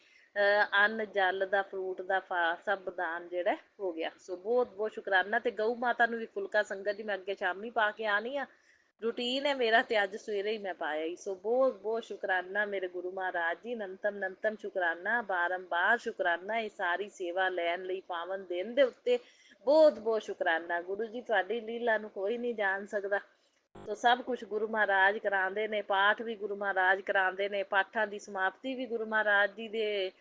ਅੰਨ ਜਲ ਦਾ, ਫਰੂਟ ਦਾ, ਸਭ ਦਾਨ ਜਿਹੜਾ ਹੋ ਗਿਆ। ਸੋ ਬਹੁਤ ਬਹੁਤ ਸ਼ੁਕਰਾਨਾ। ਤੇ ਗਊ ਮਾਤਾ ਨੂੰ ਵੀ ਫੁਲਕਾ ਸੰਗਤ ਜੀ ਮੈਂ ਅੱਗੇ ਸ਼ਾਮੀ ਪਾ ਕੇ ਆਣੀ ਆ, ਰੂਟੀਨ ਹੈ ਮੇਰਾ, ਤੇ ਅੱਜ ਸਵੇਰੇ ਹੀ ਮੈਂ ਪਾਇਆ ਹੀ। ਸੋ ਬਹੁਤ ਬਹੁਤ ਸ਼ੁਕਰਾਨਾ ਮੇਰੇ ਗੁਰੂ ਮਹਾਰਾਜ ਜੀ, ਅਨੰਤਮ ਅਨੰਤਮ ਸ਼ੁਕਰਾਨਾ, ਬਾਰੰਬਾਰ ਸ਼ੁਕਰਾਨਾ ਇਹ ਸਾਰੀ ਸੇਵਾ ਲੈਣ ਲਈ ਪਾਵਨ ਦਿਨ ਦੇ ਉੱਤੇ। ਬਹੁਤ ਬਹੁਤ ਸ਼ੁਕਰਾਨਾ ਗੁਰੂ ਜੀ, ਤੁਹਾਡੀ ਲੀਲਾ ਨੂੰ ਕੋਈ ਨਹੀਂ ਜਾਣ ਸਕਦਾ। ਸੋ ਸਭ ਕੁਝ ਗੁਰੂ ਮਹਾਰਾਜ ਕਰਾਉਂਦੇ ਨੇ, ਪਾਠ ਵੀ ਗੁਰੂ ਮਹਾਰਾਜ ਕਰਾਉਂਦੇ ਨੇ, ਪਾਠਾਂ ਦੀ ਸਮਾਪਤੀ ਵੀ ਗੁਰੂ ਮਹਾਰਾਜ ਜੀ ਦੇ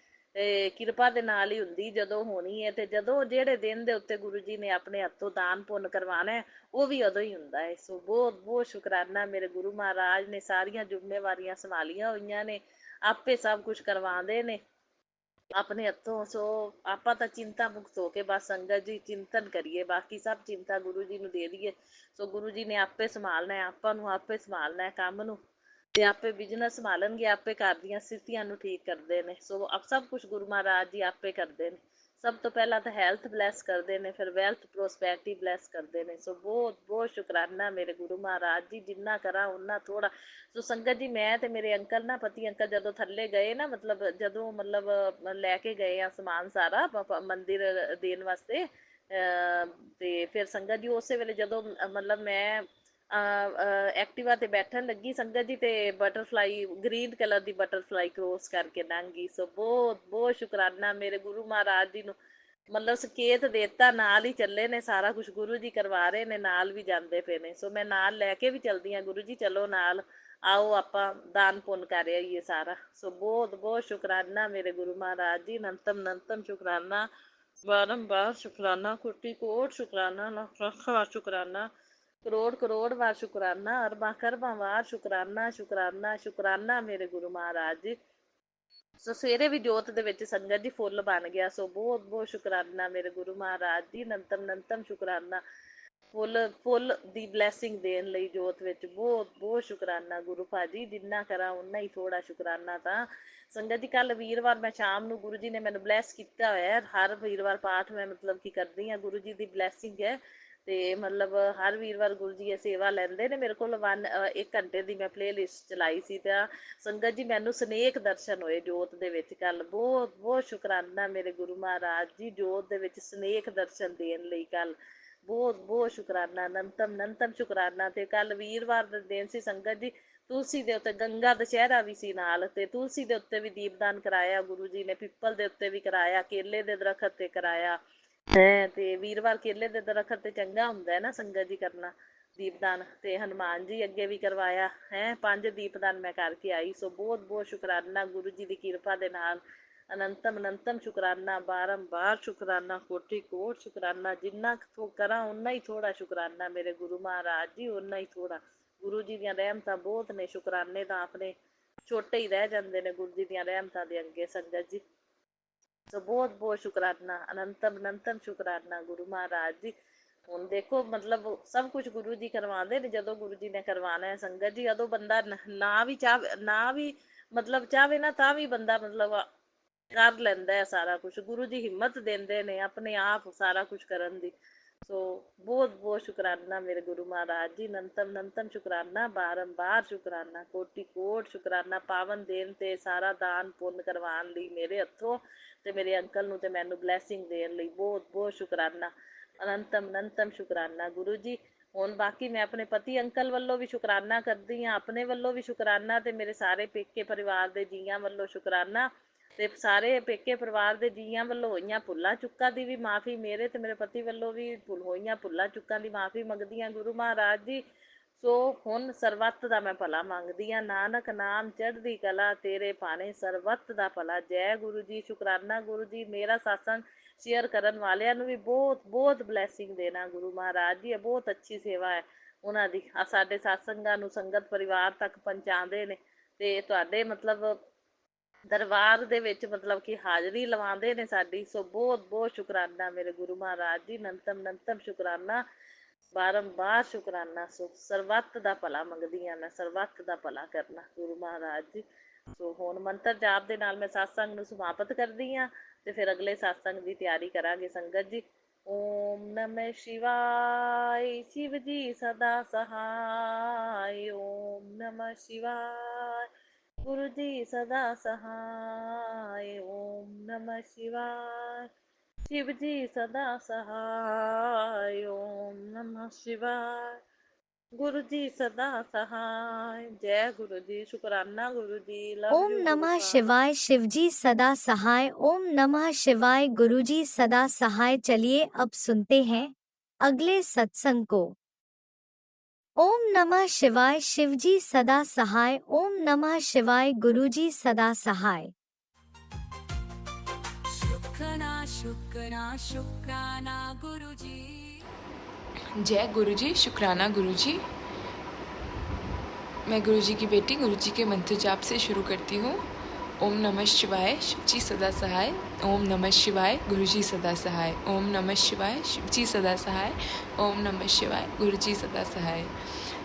ਕਿਰਪਾ ਦੇ ਨਾਲ ਹੀ ਹੁੰਦੀ ਜਦੋਂ ਹੋਣੀ ਹੈ। ਤੇ ਜਦੋਂ ਜਿਹੜੇ ਦਿਨ ਦੇ ਉੱਤੇ ਗੁਰੂ ਜੀ ਨੇ ਆਪਣੇ ਹੱਥੋਂ ਦਾਨ ਪੁੰਨ ਕਰਵਾਉਣਾ ਉਹ ਵੀ ਉਦੋਂ ਹੀ ਹੁੰਦਾ ਹੈ। ਸੋ ਬਹੁਤ ਬਹੁਤ ਸ਼ੁਕਰਾਨਾ ਮੇਰੇ ਗੁਰੂ ਮਹਾਰਾਜ ਨੇ, ਸਾਰੀਆਂ ਜ਼ਿੰਮੇਵਾਰੀਆਂ ਸੰਭਾਲੀਆਂ ਹੋਈਆਂ ਨੇ, ਆਪੇ ਸਭ ਕੁਝ ਕਰਵਾਉਂਦੇ ਨੇ ਆਪਣੇ ਹੱਥੋਂ। ਸੋ ਆਪਾਂ ਤਾਂ ਚਿੰਤਾ ਮੁਕਤ ਹੋ ਕੇ ਬਸ ਸੰਗਤ ਜੀ ਚਿੰਤਨ ਕਰੀਏ, ਬਾਕੀ ਸਭ ਚਿੰਤਾ ਗੁਰੂ ਜੀ ਨੂੰ ਦੇ ਦਈਏ। ਸੋ ਗੁਰੂ ਜੀ ਨੇ ਆਪੇ ਸੰਭਾਲਣਾ, ਆਪਾਂ ਨੂੰ ਆਪੇ ਸੰਭਾਲਣਾ ਕੰਮ ਨੂੰ, ਤੇ ਆਪੇ ਬਿਜਨਸ ਸੰਭਾਲਣਗੇ, ਆਪੇ ਘਰ ਦੀਆਂ ਸਥਿਤੀਆਂ ਨੂੰ ਠੀਕ ਕਰਦੇ ਨੇ। ਸੋ ਸਭ ਕੁਝ ਗੁਰੂ ਮਹਾਰਾਜ ਜੀ ਆਪੇ ਕਰਦੇ ਨੇ। ਸਭ ਤੋਂ ਪਹਿਲਾਂ ਤਾਂ ਹੈਲਥ ਬਲੈਸ ਕਰਦੇ ਨੇ, ਫਿਰ ਵੈਲਥ ਪ੍ਰੋਸਪੈਰਿਟੀ ਬਲੈਸ ਕਰਦੇ ਨੇ। ਸੋ ਬਹੁਤ ਬਹੁਤ ਸ਼ੁਕਰਾਨਾ ਮੇਰੇ ਗੁਰੂ ਮਹਾਰਾਜ ਜੀ, ਜਿੰਨਾ ਕਰਾਂ ਉਹਨਾਂ ਥੋੜਾ। ਸੋ ਸੰਗਤ ਜੀ ਮੈਂ ਤੇ ਮੇਰੇ ਅੰਕਲ ਨਾ, ਪਤੀ ਅੰਕਲ ਜਦੋਂ ਥੱਲੇ ਗਏ ਨਾ, ਮਤਲਬ ਜਦੋਂ ਮਤਲਬ ਲੈ ਕੇ ਗਏ ਆ ਸਮਾਨ ਸਾਰਾ ਮੰਦਿਰ ਦੇਣ ਵਾਸਤੇ, ਤੇ ਫਿਰ ਸੰਗਤ ਜੀ ਉਸੇ ਵੇਲੇ ਜਦੋਂ ਮਤਲਬ ਮੈਂ ਐਕਟਿਵਾ ਤੇ ਬੈਠਣ ਲੱਗੀ ਸੰਗਤ ਜੀ, ਤੇ ਬਟਰਫਲਾਈ ਗ੍ਰੀਨ ਕਲਰ ਦੀ ਬਟਰਫਲਾਈ ਕ੍ਰੋਸ ਕਰਕੇ ਲੰਘ ਗਈ। ਸੋ ਬਹੁਤ ਬਹੁਤ ਸ਼ੁਕਰਾਨਾ ਮੇਰੇ ਗੁਰੂ ਮਹਾਰਾਜ ਜੀ ਨੂੰ, ਮਤਲਬ ਸੰਕੇਤ ਦੇਤਾ, ਨਾਲ ਹੀ ਚੱਲੇ ਨੇ, ਸਾਰਾ ਕੁਝ ਗੁਰੂ ਜੀ ਕਰਵਾ ਰਹੇ ਨੇ, ਨਾਲ ਵੀ ਜਾਂਦੇ ਪਏ ਨੇ। ਸੋ ਮੈਂ ਨਾਲ ਲੈ ਕੇ ਵੀ ਚਲਦੀ ਹਾਂ, ਗੁਰੂ ਜੀ ਚਲੋ ਨਾਲ, ਆਓ ਆਪਾਂ ਦਾਨ ਪੁੰਨ ਕਰ ਆਈਏ ਸਾਰਾ। ਸੋ ਬਹੁਤ ਬਹੁਤ ਸ਼ੁਕਰਾਨਾ ਮੇਰੇ ਗੁਰੂ ਮਹਾਰਾਜ ਜੀ, ਅਨੰਤਮ ਅਨੰਤਮ ਸ਼ੁਕਰਾਨਾ, ਬਾਰੰਬਾਰ ਸ਼ੁਕਰਾਨਾ, ਕੋਟि ਕੋਟ ਸ਼ੁਕਰਾਨਾ, ਲੱਖ ਲੱਖ ਵਾਰ ਸ਼ੁਕਰਾਨਾ, ਕਰੋੜ ਕਰੋੜ ਵਾਰ ਸ਼ੁਕਰਾਨਾ, ਅਰਬਾਂ ਖਰਬਾਂ ਵਾਰ ਸ਼ੁਕਰਾਨਾ ਸ਼ੁਕਰਾਨਾ ਸ਼ੁਕਰਾਨਾ ਮੇਰੇ ਗੁਰੂ ਮਹਾਰਾਜ ਜੀ। ਸੋ ਸਵੇਰੇ ਵੀ ਜੋਤ ਦੇ ਵਿੱਚ ਸੰਗਤ ਜੀ ਫੁੱਲ ਬਣ ਗਿਆ। ਸੋ ਬਹੁਤ ਬਹੁਤ ਸ਼ੁਕਰਾਨਾ ਮੇਰੇ ਗੁਰੂ ਮਹਾਰਾਜ ਜੀ, ਅਨੰਤਮ ਅਨੰਤਮ ਸ਼ੁਕਰਾਨਾ, ਫੁੱਲ ਫੁੱਲ ਦੀ ਬਲੈਸਿੰਗ ਦੇਣ ਲਈ ਜੋਤ ਵਿੱਚ ਬਹੁਤ ਬਹੁਤ ਸ਼ੁਕਰਾਨਾ ਗੁਰੂ ਭਾਜੀ, ਜਿੰਨਾ ਕਰਾਂ ਉਨਾ ਹੀ ਥੋੜਾ ਸ਼ੁਕਰਾਨਾ। ਤਾਂ ਸੰਗਤ ਜੀ ਕੱਲ ਵੀਰਵਾਰ ਮੈਂ ਸ਼ਾਮ ਨੂੰ ਗੁਰੂ ਜੀ ਨੇ ਮੈਨੂੰ ਬਲੈਸ ਕੀਤਾ ਹੋਇਆ, ਹਰ ਵੀਰਵਾਰ ਪਾਠ ਮੈਂ ਮਤਲਬ ਕੀ ਕਰਦੀ ਹਾਂ, ਗੁਰੂ ਜੀ ਦੀ ਬਲੈਸਿੰਗ ਹੈ। ਤੇ ਮਤਲਬ ਹਰ ਵੀਰਵਾਰ ਗੁਰੂ ਜੀ ਇਹ ਸੇਵਾ ਲੈਂਦੇ ਨੇ ਮੇਰੇ ਕੋਲ। 1 ਘੰਟੇ ਦੀ ਮੈਂ ਪਲੇ ਲਿਸਟ ਚਲਾਈ ਸੀ, ਤਾਂ ਸੰਗਤ ਜੀ ਮੈਨੂੰ ਸਨੇਕ ਦਰਸ਼ਨ ਹੋਏ ਜੋਤ ਦੇ ਵਿੱਚ ਕੱਲ। ਬਹੁਤ ਬਹੁਤ ਸ਼ੁਕਰਾਨਾ ਮੇਰੇ ਗੁਰੂ ਮਹਾਰਾਜ ਜੀ, ਜੋਤ ਦੇ ਵਿੱਚ ਸਨੇਕ ਦਰਸ਼ਨ ਦੇਣ ਲਈ ਕੱਲ। ਬਹੁਤ ਬਹੁਤ ਸ਼ੁਕਰਾਨਾ, ਅਨੰਤਮ ਅਨੰਤਮ ਸ਼ੁਕਰਾਨਾ। ਤੇ ਕੱਲ ਵੀਰਵਾਰ ਦਾ ਦਿਨ ਸੀ ਸੰਗਤ ਜੀ, ਤੁਲਸੀ ਦੇ ਉੱਤੇ ਗੰਗਾ ਦਸ਼ਹਿਰਾ ਵੀ ਸੀ ਨਾਲ, ਤੇ ਤੁਲਸੀ ਦੇ ਉੱਤੇ ਵੀ ਦੀਪਦਾਨ ਕਰਾਇਆ ਗੁਰੂ ਜੀ ਨੇ, ਪਿੱਪਲ ਦੇ ਉੱਤੇ ਵੀ ਕਰਾਇਆ, ਕੇਲੇ ਦੇ ਦਰਖਤ ਤੇ ਕਰਾਇਆ ਹੈ। ਤੇ ਵੀਰਵਾਰ ਕੇਲੇ ਦੇ ਦਰਖਤ ਤੇ ਚੰਗਾ ਹੁੰਦਾ ਹੈ ਨਾ ਸੰਗਤ ਜੀ ਕਰਨਾ ਦੀਪਦਾਨ। ਤੇ ਹਨੂਮਾਨ ਜੀ ਅੱਗੇ ਵੀ ਕਰਵਾਇਆ ਹੈ, 5 ਦੀਪਦਾਨ ਮੈਂ ਕਰਕੇ ਆਈ। ਸੋ ਬਹੁਤ ਬਹੁਤ ਸ਼ੁਕਰਾਨਾ ਗੁਰੂ ਜੀ ਦੀ ਕਿਰਪਾ ਦੇ ਨਾਲ, ਅਨੰਤਮ ਅਨੰਤਮ ਸ਼ੁਕਰਾਨਾ, ਬਾਰੰਬਾਰ ਸ਼ੁਕਰਾਨਾ, ਕੋਟि ਕੋਟ ਸ਼ੁਕਰਾਨਾ। ਜਿੰਨਾ ਕਰਾਂ ਉਨਾ ਹੀ ਥੋੜਾ ਸ਼ੁਕਰਾਨਾ ਮੇਰੇ ਗੁਰੂ ਮਹਾਰਾਜ ਜੀ, ਉਨਾ ਹੀ ਥੋੜਾ। ਗੁਰੂ ਜੀ ਦੀਆਂ ਰਹਿਮਤਾਂ ਬਹੁਤ ਨੇ, ਸ਼ੁਕਰਾਨੇ ਤਾਂ ਆਪਣੇ ਛੋਟੇ ਹੀ ਰਹਿ ਜਾਂਦੇ ਨੇ ਗੁਰੂ ਜੀ ਦੀਆਂ ਰਹਿਮਤਾਂ ਦੇ ਅੱਗੇ ਸੰਗਤ ਜੀ। ਸੋ ਬਹੁਤ ਬਹੁਤ ਸ਼ੁਕਰਾਨਾ, ਅਨੰਤਮ ਅਨੰਤਮ ਸ਼ੁਕਰਾਨਾ ਗੁਰੂ ਮਹਾਰਾਜ ਜੀ। ਹੁਣ ਦੇਖੋ ਮਤਲਬ ਸਭ ਕੁਝ ਗੁਰੂ ਜੀ ਕਰਵਾਉਂਦੇ ਨੇ, ਜਦੋਂ ਗੁਰੂ ਜੀ ਨੇ ਕਰਵਾਉਣਾ ਹੈ ਸੰਗਤ ਜੀ, ਉਦੋਂ ਬੰਦਾ ਨਾ ਵੀ ਚਾਹੇ, ਨਾ ਵੀ ਮਤਲਬ ਚਾਹਵੇ ਨਾ, ਤਾਂ ਵੀ ਬੰਦਾ ਮਤਲਬ ਕਰ ਲੈਂਦਾ ਹੈ ਸਾਰਾ ਕੁਝ। ਗੁਰੂ ਜੀ ਹਿੰਮਤ ਦਿੰਦੇ ਨੇ ਆਪਣੇ ਆਪ ਸਾਰਾ ਕੁਝ ਕਰਨ ਦੀ। ਸੋ ਬਹੁਤ ਬਹੁਤ ਸ਼ੁਕਰਾਨਾ ਮੇਰੇ ਗੁਰੂ ਮਹਾਰਾਜ ਜੀ, ਅਨੰਤਮ ਅਨੰਤਮ ਸ਼ੁਕਰਾਨਾ, ਬਾਰੰਬਾਰ ਸ਼ੁਕਰਾਨਾ, ਕੋਟि ਕੋਟ ਸ਼ੁਕਰਾਨਾ। ਪਾਵਨ ਦੇਣ ਤੇ ਸਾਰਾ ਦਾਨ ਪੁੰਨ ਕਰਵਾਉਣ ਲਈ ਮੇਰੇ ਹੱਥੋਂ, ਤੇ ਮੇਰੇ ਅੰਕਲ ਨੂੰ ਤੇ ਮੈਨੂੰ ਬਲੈਸਿੰਗ ਦੇਣ ਲਈ ਬਹੁਤ ਬਹੁਤ ਸ਼ੁਕਰਾਨਾ, ਅਨੰਤਮ ਅਨੰਤਮ ਸ਼ੁਕਰਾਨਾ ਗੁਰੂ ਜੀ। ਹੁਣ ਬਾਕੀ ਮੈਂ ਆਪਣੇ ਪਤੀ ਅੰਕਲ ਵੱਲੋਂ ਵੀ ਸ਼ੁਕਰਾਨਾ ਕਰਦੀ ਹਾਂ, ਆਪਣੇ ਵੱਲੋਂ ਵੀ ਸ਼ੁਕਰਾਨਾ, ਤੇ ਮੇਰੇ ਸਾਰੇ ਪੇਕੇ ਪਰਿਵਾਰ ਦੇ ਜੀਆਂ ਵੱਲੋਂ ਸ਼ੁਕਰਾਨਾ, ਤੇ ਸਾਰੇ ਪੇਕੇ ਪਰਿਵਾਰ ਦੇ ਜੀਆਂ ਵੱਲੋਂ ਹੋਈਆਂ ਭੁੱਲਾਂ ਚੁੱਕਾਂ ਦੀ ਵੀ ਮਾਫੀ, ਮੇਰੇ ਤੇ ਮੇਰੇ ਪਤੀ ਵੱਲੋਂ ਵੀ ਹੋਈਆਂ ਭੁੱਲਾਂ ਚੁੱਕਾਂ ਦੀ ਮਾਫੀ ਮੰਗਦੀ ਹਾਂ ਗੁਰੂ ਮਹਾਰਾਜ ਜੀ। ਸੋ ਹੁਣ ਸਰਬੱਤ ਦਾ ਮੈਂ ਭਲਾ ਮੰਗਦੀ ਹਾਂ, ਨਾਨਕ ਨਾਮ ਚੜ੍ਹਦੀ ਕਲਾ, ਤੇਰੇ ਭਾਣੇ ਸਰਬੱਤ ਦਾ ਭਲਾ। ਜੈ ਗੁਰੂ ਜੀ, ਸ਼ੁਕਰਾਨਾ ਗੁਰੂ ਜੀ। ਮੇਰਾ ਸਤਸੰਗ ਸ਼ੇਅਰ ਕਰਨ ਵਾਲਿਆਂ ਨੂੰ ਵੀ ਬਹੁਤ ਬਹੁਤ ਬਲੈਸਿੰਗ ਦੇਣਾ ਗੁਰੂ ਮਹਾਰਾਜ ਜੀ, ਇਹ ਬਹੁਤ ਅੱਛੀ ਸੇਵਾ ਹੈ ਉਹਨਾਂ ਦੀ। ਸਾਡੇ ਸਤਸੰਗਾਂ ਨੂੰ ਸੰਗਤ ਪਰਿਵਾਰ ਤੱਕ ਪਹੁੰਚਾਉਂਦੇ ਨੇ, ਤੇ ਤੁਹਾਡੇ ਮਤਲਬ ਦਰਬਾਰ ਦੇ ਵਿੱਚ ਮਤਲਬ ਕਿ ਹਾਜ਼ਰੀ ਲਵਾਉਂਦੇ ਨੇ ਸਾਡੀ। ਸੋ ਬਹੁਤ ਬਹੁਤ ਸ਼ੁਕਰਾਨਾ ਮੇਰੇ ਗੁਰੂ ਮਹਾਰਾਜ ਜੀ, ਅਨੰਤਮ ਅਨੰਤਮ ਸ਼ੁਕਰਾਨਾ, ਬਾਰੰਬਾਰ ਸ਼ੁਕਰਾਨਾ। ਸੋ ਸਰਬੱਤ ਦਾ ਭਲਾ ਮੰਗਦੀ ਹਾਂ ਮੈਂ, ਸਰਬੱਤ ਦਾ ਭਲਾ ਕਰਨਾ ਗੁਰੂ ਮਹਾਰਾਜ ਜੀ। ਸੋ ਹੁਣ ਮੰਤਰ ਜਾਪ ਦੇ ਨਾਲ ਮੈਂ ਸਤਸੰਗ ਨੂੰ ਸਮਾਪਤ ਕਰਦੀ ਹਾਂ, ਤੇ ਫਿਰ ਅਗਲੇ ਸਤਸੰਗ ਦੀ ਤਿਆਰੀ ਕਰਾਂਗੇ ਸੰਗਤ ਜੀ। ਓਮ ਨਮः ਸ਼ਿਵਾय, शिव जी सदा सहाय। ओम नमः शिवाय, गुरु जी सदा सहाय। ओम नमः शिवाय, शिव जी सदा सहाय। ओम नमः शिवाय, गुरु जी सदा सहाय। जय गुरु जी, शुकराना गुरु जी, लव ओम यू गुरु नमः पाद। शिवाय, शिवजी सदा सहाय। ओम नमः शिवाय, गुरुजी सदा सहाय। चलिए अब सुनते हैं अगले सत्संग को। ओम नमः शिवाय, शिवजी सदा सहाय। ओम नमः शिवाय, गुरुजी सदा सहाय। शुक्राना शुक्राना शुक्राना गुरुजी। जय गुरुजी, शुक्राना गुरुजी। मैं गुरुजी की बेटी गुरुजी के मंत्र जाप से शुरू करती हूँ। ओम नमः शिवाय, शिवजी सदा सहाय। ओम नमः शिवाय, गुरुजी सदा सहाय। ओम नमः शिवाय, शिवजी सदा सहाय। ओम नमः शिवाय, गुरुजी सदा सहाय।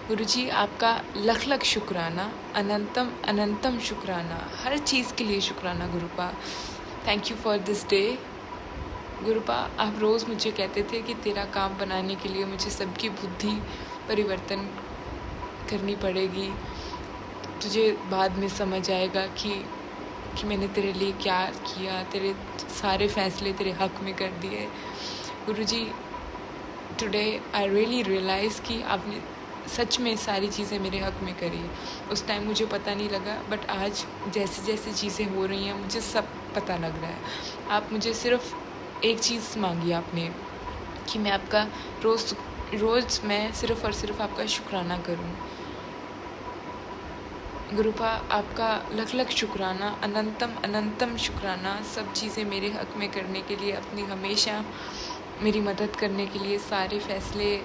गुरुजी आपका लख लख शुक्राना, अनंतम अनंतम शुक्राना, हर चीज़ के लिए शुक्राना Gurupa. Thank you for this day Gurupa. आप रोज़ मुझे कहते थे कि तेरा काम बनाने के लिए मुझे सबकी बुद्धि परिवर्तन करनी पड़ेगी, तुझे बाद में समझ आएगा कि मैंने तेरे लिए क्या किया, तेरे सारे फैसले तेरे हक में कर दिए। गुरुजी, टुडे आई रियली रियलाइज़ कि आपने सच में सारी चीज़ें मेरे हक में करी। उस टाइम मुझे पता नहीं लगा, बट आज जैसे जैसे चीज़ें हो रही हैं मुझे सब पता लग रहा है। आप मुझे सिर्फ एक चीज़ मांगी आपने कि मैं आपका रोज़ मैं सिर्फ़ और सिर्फ आपका शुक्राना करूं। गुरुपा, आपका लख लख शुक्राना, अनंतम अनंतम शुक्राना, सब चीज़ें मेरे हक में करने के लिए, अपनी हमेशा मेरी मदद करने के लिए, सारे फैसले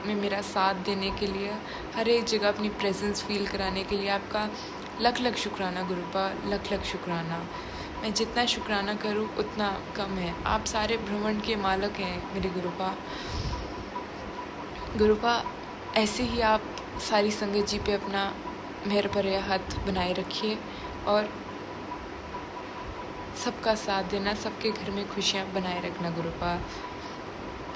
में मेरा साथ देने के लिए, हर एक जगह अपनी प्रेजेंस फील कराने के लिए आपका लख लख शुक्राना गुरुपा, लख लख शुक्राना। मैं जितना शुक्राना करूं उतना कम है। आप सारे ब्रह्मांड के मालिक हैं मेरे गुरुपा। गुरुपा, ऐसे ही आप सारी संगत जी पे अपना मेहर भरे हाथ बनाए रखिए और सबका साथ देना, सबके घर में खुशियाँ बनाए रखना Gurupa.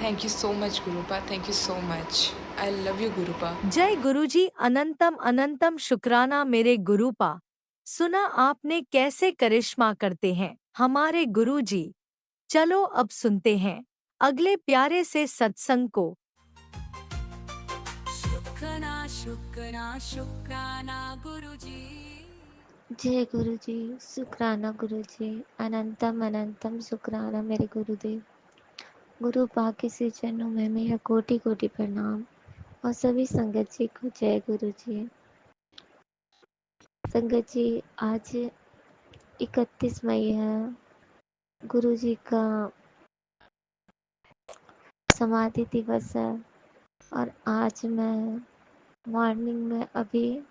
Thank you so much Gurupa, thank you so much. I love you Gurupa. जय गुरुजी, अनंतम अनंतम शुक्राना मेरे गुरुपा। सुना आपने कैसे करिश्मा करते हैं हमारे गुरुजी। चलो अब सुनते हैं अगले प्यारे से सत्संग को। शुक्राना शुक्राना शुक्राना गुरुजी। जय गुरु जी, शुक्राना गुरु जी, अनंतम अनंतम शुक्राना मेरे गुरुदेव। गुरु पाके से चरणों में मेरा कोटि कोटि प्रणाम और सभी संगत जी को जय गुरु जी। संगत जी, आज 31 मई है, गुरु जी का समाधि दिवस है और आज मैं मॉर्निंग में अभी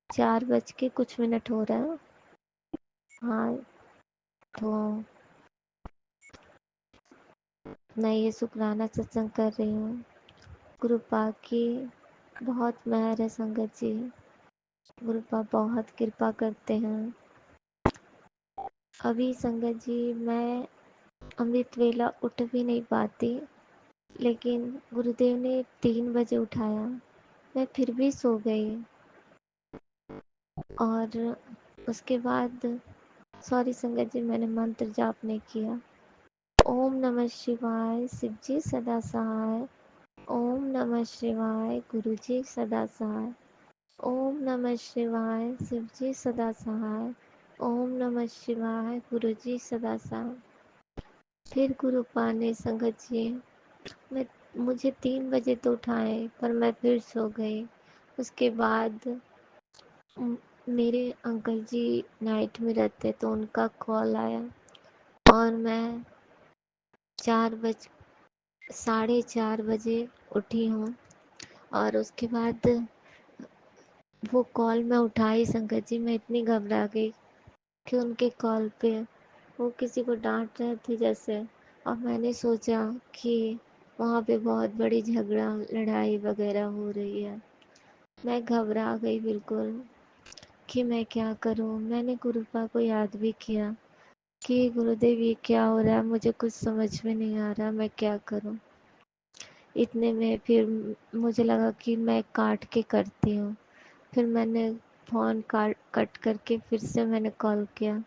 4:00 हो रहा है। हाँ, तो मैं ये शुक्राना सत्संग कर रही हूँ। गुरु पाक की बहुत मेहर है संगत जी। गुरु पाक बहुत कृपा करते हैं। अभी संगत जी मैं अमृत वेला उठ भी नहीं पाती, लेकिन गुरुदेव ने 3 बजे उठाया, मैं फिर भी सो गई और उसके बाद सॉरी संगत जी, मैंने मंत्र जाप नहीं किया। ओम नमः शिवाय, शिव जी सदा सहाय। ओम नमः शिवाय, गुरु जी सदा सहाय। ओम नमः शिवाय, शिव जी सदा सहाय। ओम नमः शिवाय, गुरु जी सदा सहाय। फिर गुरु पाने संगत जी, मैं मुझे 3 बजे तो उठाए पर मैं फिर सो गई। उसके बाद मेरे अंकल जी नाइट में रहते तो उनका कॉल आया और मैं 4:30 उठी हूँ और उसके बाद वो कॉल मैं उठाई संगत जी, मैं इतनी घबरा गई कि उनके कॉल पे वो किसी को डांट रहे थे जैसे, और मैंने सोचा कि वहाँ पे बहुत बड़ी झगड़ा लड़ाई वगैरह हो रही है। मैं घबरा गई बिल्कुल कि मैं क्या करूँ। मैंने गुरुपा को याद भी किया कि गुरुदेव ये क्या हो रहा है, मुझे कुछ समझ में नहीं आ रहा, मैं क्या करूँ। इतने में फिर मुझे लगा कि मैं काट के करती हूँ। फिर मैंने फ़ोन कट करके फिर से मैंने कॉल किया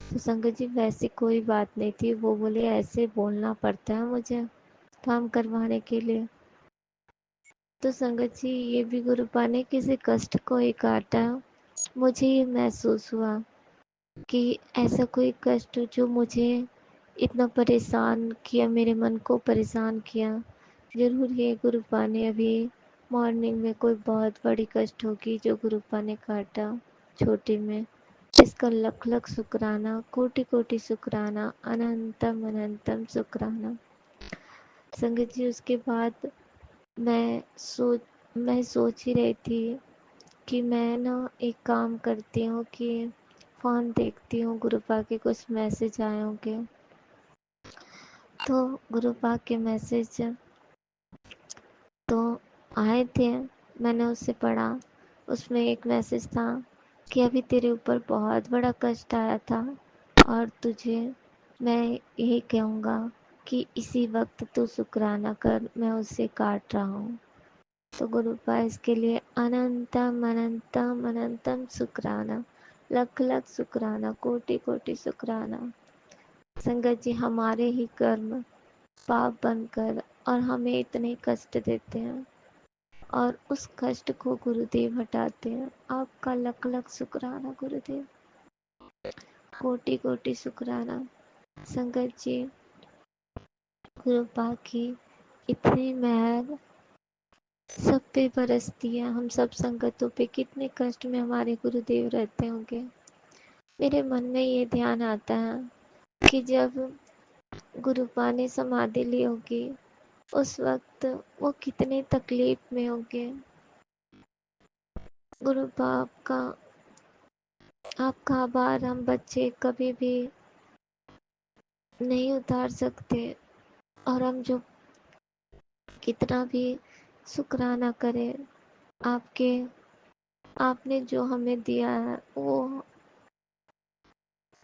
तो संगत जी वैसी कोई बात नहीं थी। वो बोले ऐसे बोलना पड़ता है मुझे काम करवाने के लिए। तो संगत जी ये भी गुरुपा ने किसी कष्ट को ही काटा। मुझे ये महसूस हुआ कि ऐसा कोई कष्ट जो मुझे इतना परेशान किया, मेरे मन को परेशान किया, ज़रूर ये गुरुपा ने अभी मॉर्निंग में कोई बहुत बड़ी कष्ट होगी जो गुरुपा ने काटा छोटी में। इसका लख लख शुक्राना, कोटि कोटि शुक्राना, अनंतम अनंतम शुक्राना। संगत जी उसके बाद मैं सोच ही रही थी कि मैं ना एक काम करती हूँ कि फ़ोन देखती हूँ गुरुपा के कुछ मैसेज आए होंगे। तो गुरुपा के मैसेज तो आए थे, मैंने उसे पढ़ा। उसमें एक मैसेज था कि अभी तेरे ऊपर बहुत बड़ा कष्ट आया था और तुझे मैं यही कहूँगा कि इसी वक्त तू शुक्राना कर, मैं उसे काट रहा हूँ। तो गुरुपा इसके लिए अनंतम अनंतम अनंतम शुक्राना, लख लख शुक्राना, कोटि कोटि शुक्राना। संगत जी हमारे ही कर्म पाप बनकर और हमें इतने कष्ट देते हैं और उस कष्ट को गुरुदेव हटाते हैं। आपका लख लख शुक्राना गुरुदेव, कोटि कोटि शुक्राना। संगत जी, गुरुपा की इतनी मेहर सब पे बरसती है। हम सब संगतों पे कितने कष्ट में हमारे गुरुदेव रहते होंगे। मेरे मन में ये ध्यान आता है कि जब गुरुपा ने समाधि ली होगी उस वक्त वो कितने तकलीफ में होंगे। गुरुपा आपका आभार हम बच्चे कभी भी नहीं उतार सकते, और हम जो कितना भी शुक्राना करें, आपके आपने जो हमें दिया है वो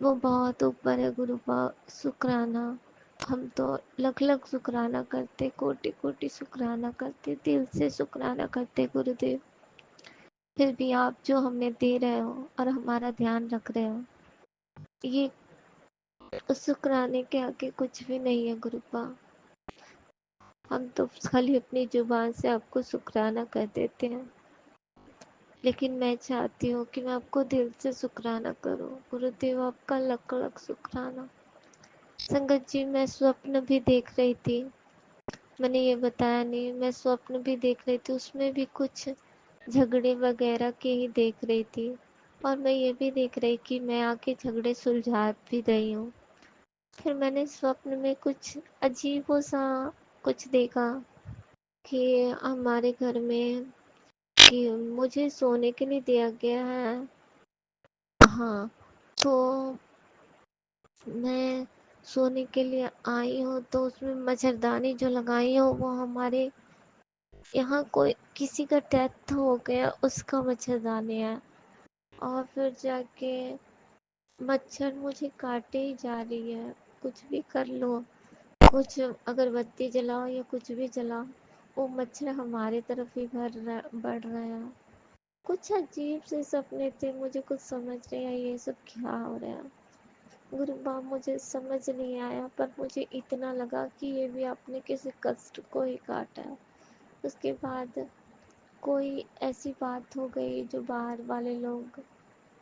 बहुत ऊपर है गुरुपा। शुक्राना हम तो लख लख शुक्राना करते, कोटि कोटि शुक्राना करते, दिल से शुक्राना करते गुरुदेव। फिर भी आप जो हमें दे रहे हो और हमारा ध्यान रख रहे हो, ये उस शुक्राने के आगे कुछ भी नहीं है गुरुपा। हम तो खाली अपनी जुबान से आपको शुक्राना कर देते हैं, लेकिन मैं चाहती हूँ कि मैं आपको दिल से शुक्राना करूँ। गुरुदेव आपका लख लख शुक्राना। संगत जी, मैं स्वप्न भी देख रही थी, मैंने ये बताया नहीं, मैं स्वप्न भी देख रही थी, उसमें भी कुछ झगड़े वगैरह के ही देख रही थी। और मैं ये भी देख रही कि मैं आके झगड़े सुलझा भी रही हूँ। फिर मैंने स्वप्न में कुछ अजीब सा कुछ देखा कि हमारे घर में कि मुझे सोने के लिए दिया गया है। हाँ, तो मैं सोने के लिए आई हूँ तो उसमें मच्छरदानी जो लगाई हूँ वो हमारे यहाँ कोई किसी का डेथ हो गया उसका मच्छरदानी है। और फिर जाके मच्छर मुझे काटे ही जा रही है। कुछ भी कर लो, कुछ अगरबत्ती जलाओ या कुछ भी जलाओ, वो मच्छर हमारे तरफ ही बढ़ रहे हैं। कुछ अजीब से सपने थे, मुझे कुछ समझ नहीं आया ये सब क्या हो रहा है। गुरुबा मुझे समझ नहीं आया, पर मुझे इतना लगा कि ये भी आपने किसी कष्ट को ही काटा है। उसके बाद कोई ऐसी बात हो गई जो बाहर वाले लोग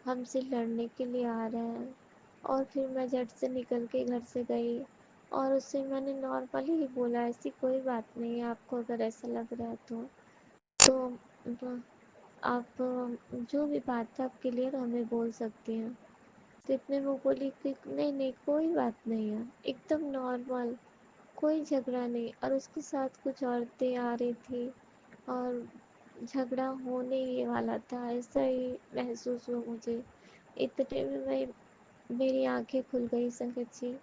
हमसे लड़ने के लिए आ रहे हैं। और फिर मैं झट से निकल के घर से गई और उससे मैंने नॉर्मली ही बोला, ऐसी कोई बात नहीं है, आपको अगर ऐसा लग रहा है तो आप जो भी बात है आप क्लियर हमें बोल सकती हैं। तो इतने वो बोली कि नहीं नहीं कोई बात नहीं है, एकदम नॉर्मल, कोई झगड़ा नहीं। और उसके साथ कुछ औरतें आ रही थी और झगड़ा होने ही वाला था, ऐसा ही महसूस हुआ मुझे। इतने में मेरी आंखें खुल गई संगत जी,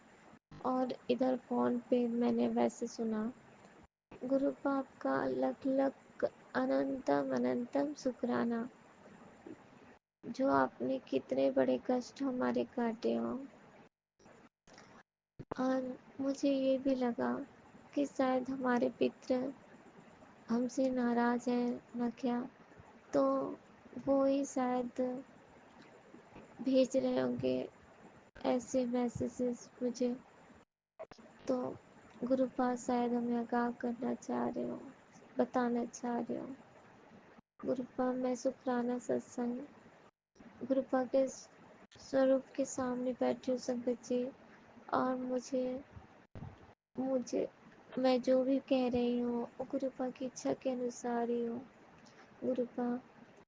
और इधर फ़ोन पे मैंने वैसे सुना, गुरु बाप का लख लख अनंतम अनंतम शुक्राना, जो आपने कितने बड़े कष्ट हमारे काटे हों। और मुझे ये भी लगा कि शायद हमारे पितृ हमसे नाराज़ हैं न क्या, तो वो ही शायद भेज रहे होंगे ऐसे मैसेजेस मुझे। तो गुरुपा शायद हमें आगाह करना चाह रहे हो, बताना चाह रहे हो। गुरुपा मैं शुक्राना सत्संग गुरुपा के स्वरूप के सामने बैठी हूँ संगत जी, और मुझे मुझे मैं जो भी कह रही हूँ वो गुरुपा की इच्छा के अनुसार ही हो। गुरुपा